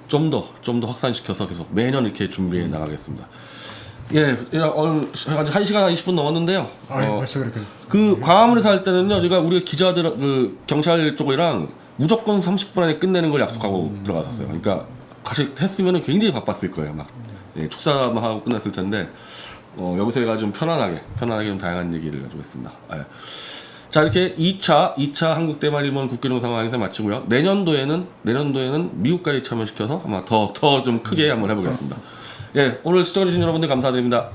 좀 더 확산시켜서 계속 매년 이렇게 준비해 나가겠습니다. 예, 오늘 1시간 20분 넘었는데요. 벌써 그렇게. 그 광화문에서 할 때는요, 제가 우리 기자들, 그 경찰 쪽이랑 무조건 30분 안에 끝내는 걸 약속하고 들어갔었어요. 그러니까 같이 했으면 굉장히 바빴을 거예요. 막 축사만 하고 끝났을 텐데 여기서 제가 좀 편안하게 좀 다양한 얘기를 가지고 했습니다. 자, 이렇게 2차 한국 대만 일본 국교 정상화 행사 마치고요. 내년도에는 미국까지 참여시켜서 아마 더 좀 크게 한번 해보겠습니다. 예, 오늘 시청해주신 여러분들 감사드립니다.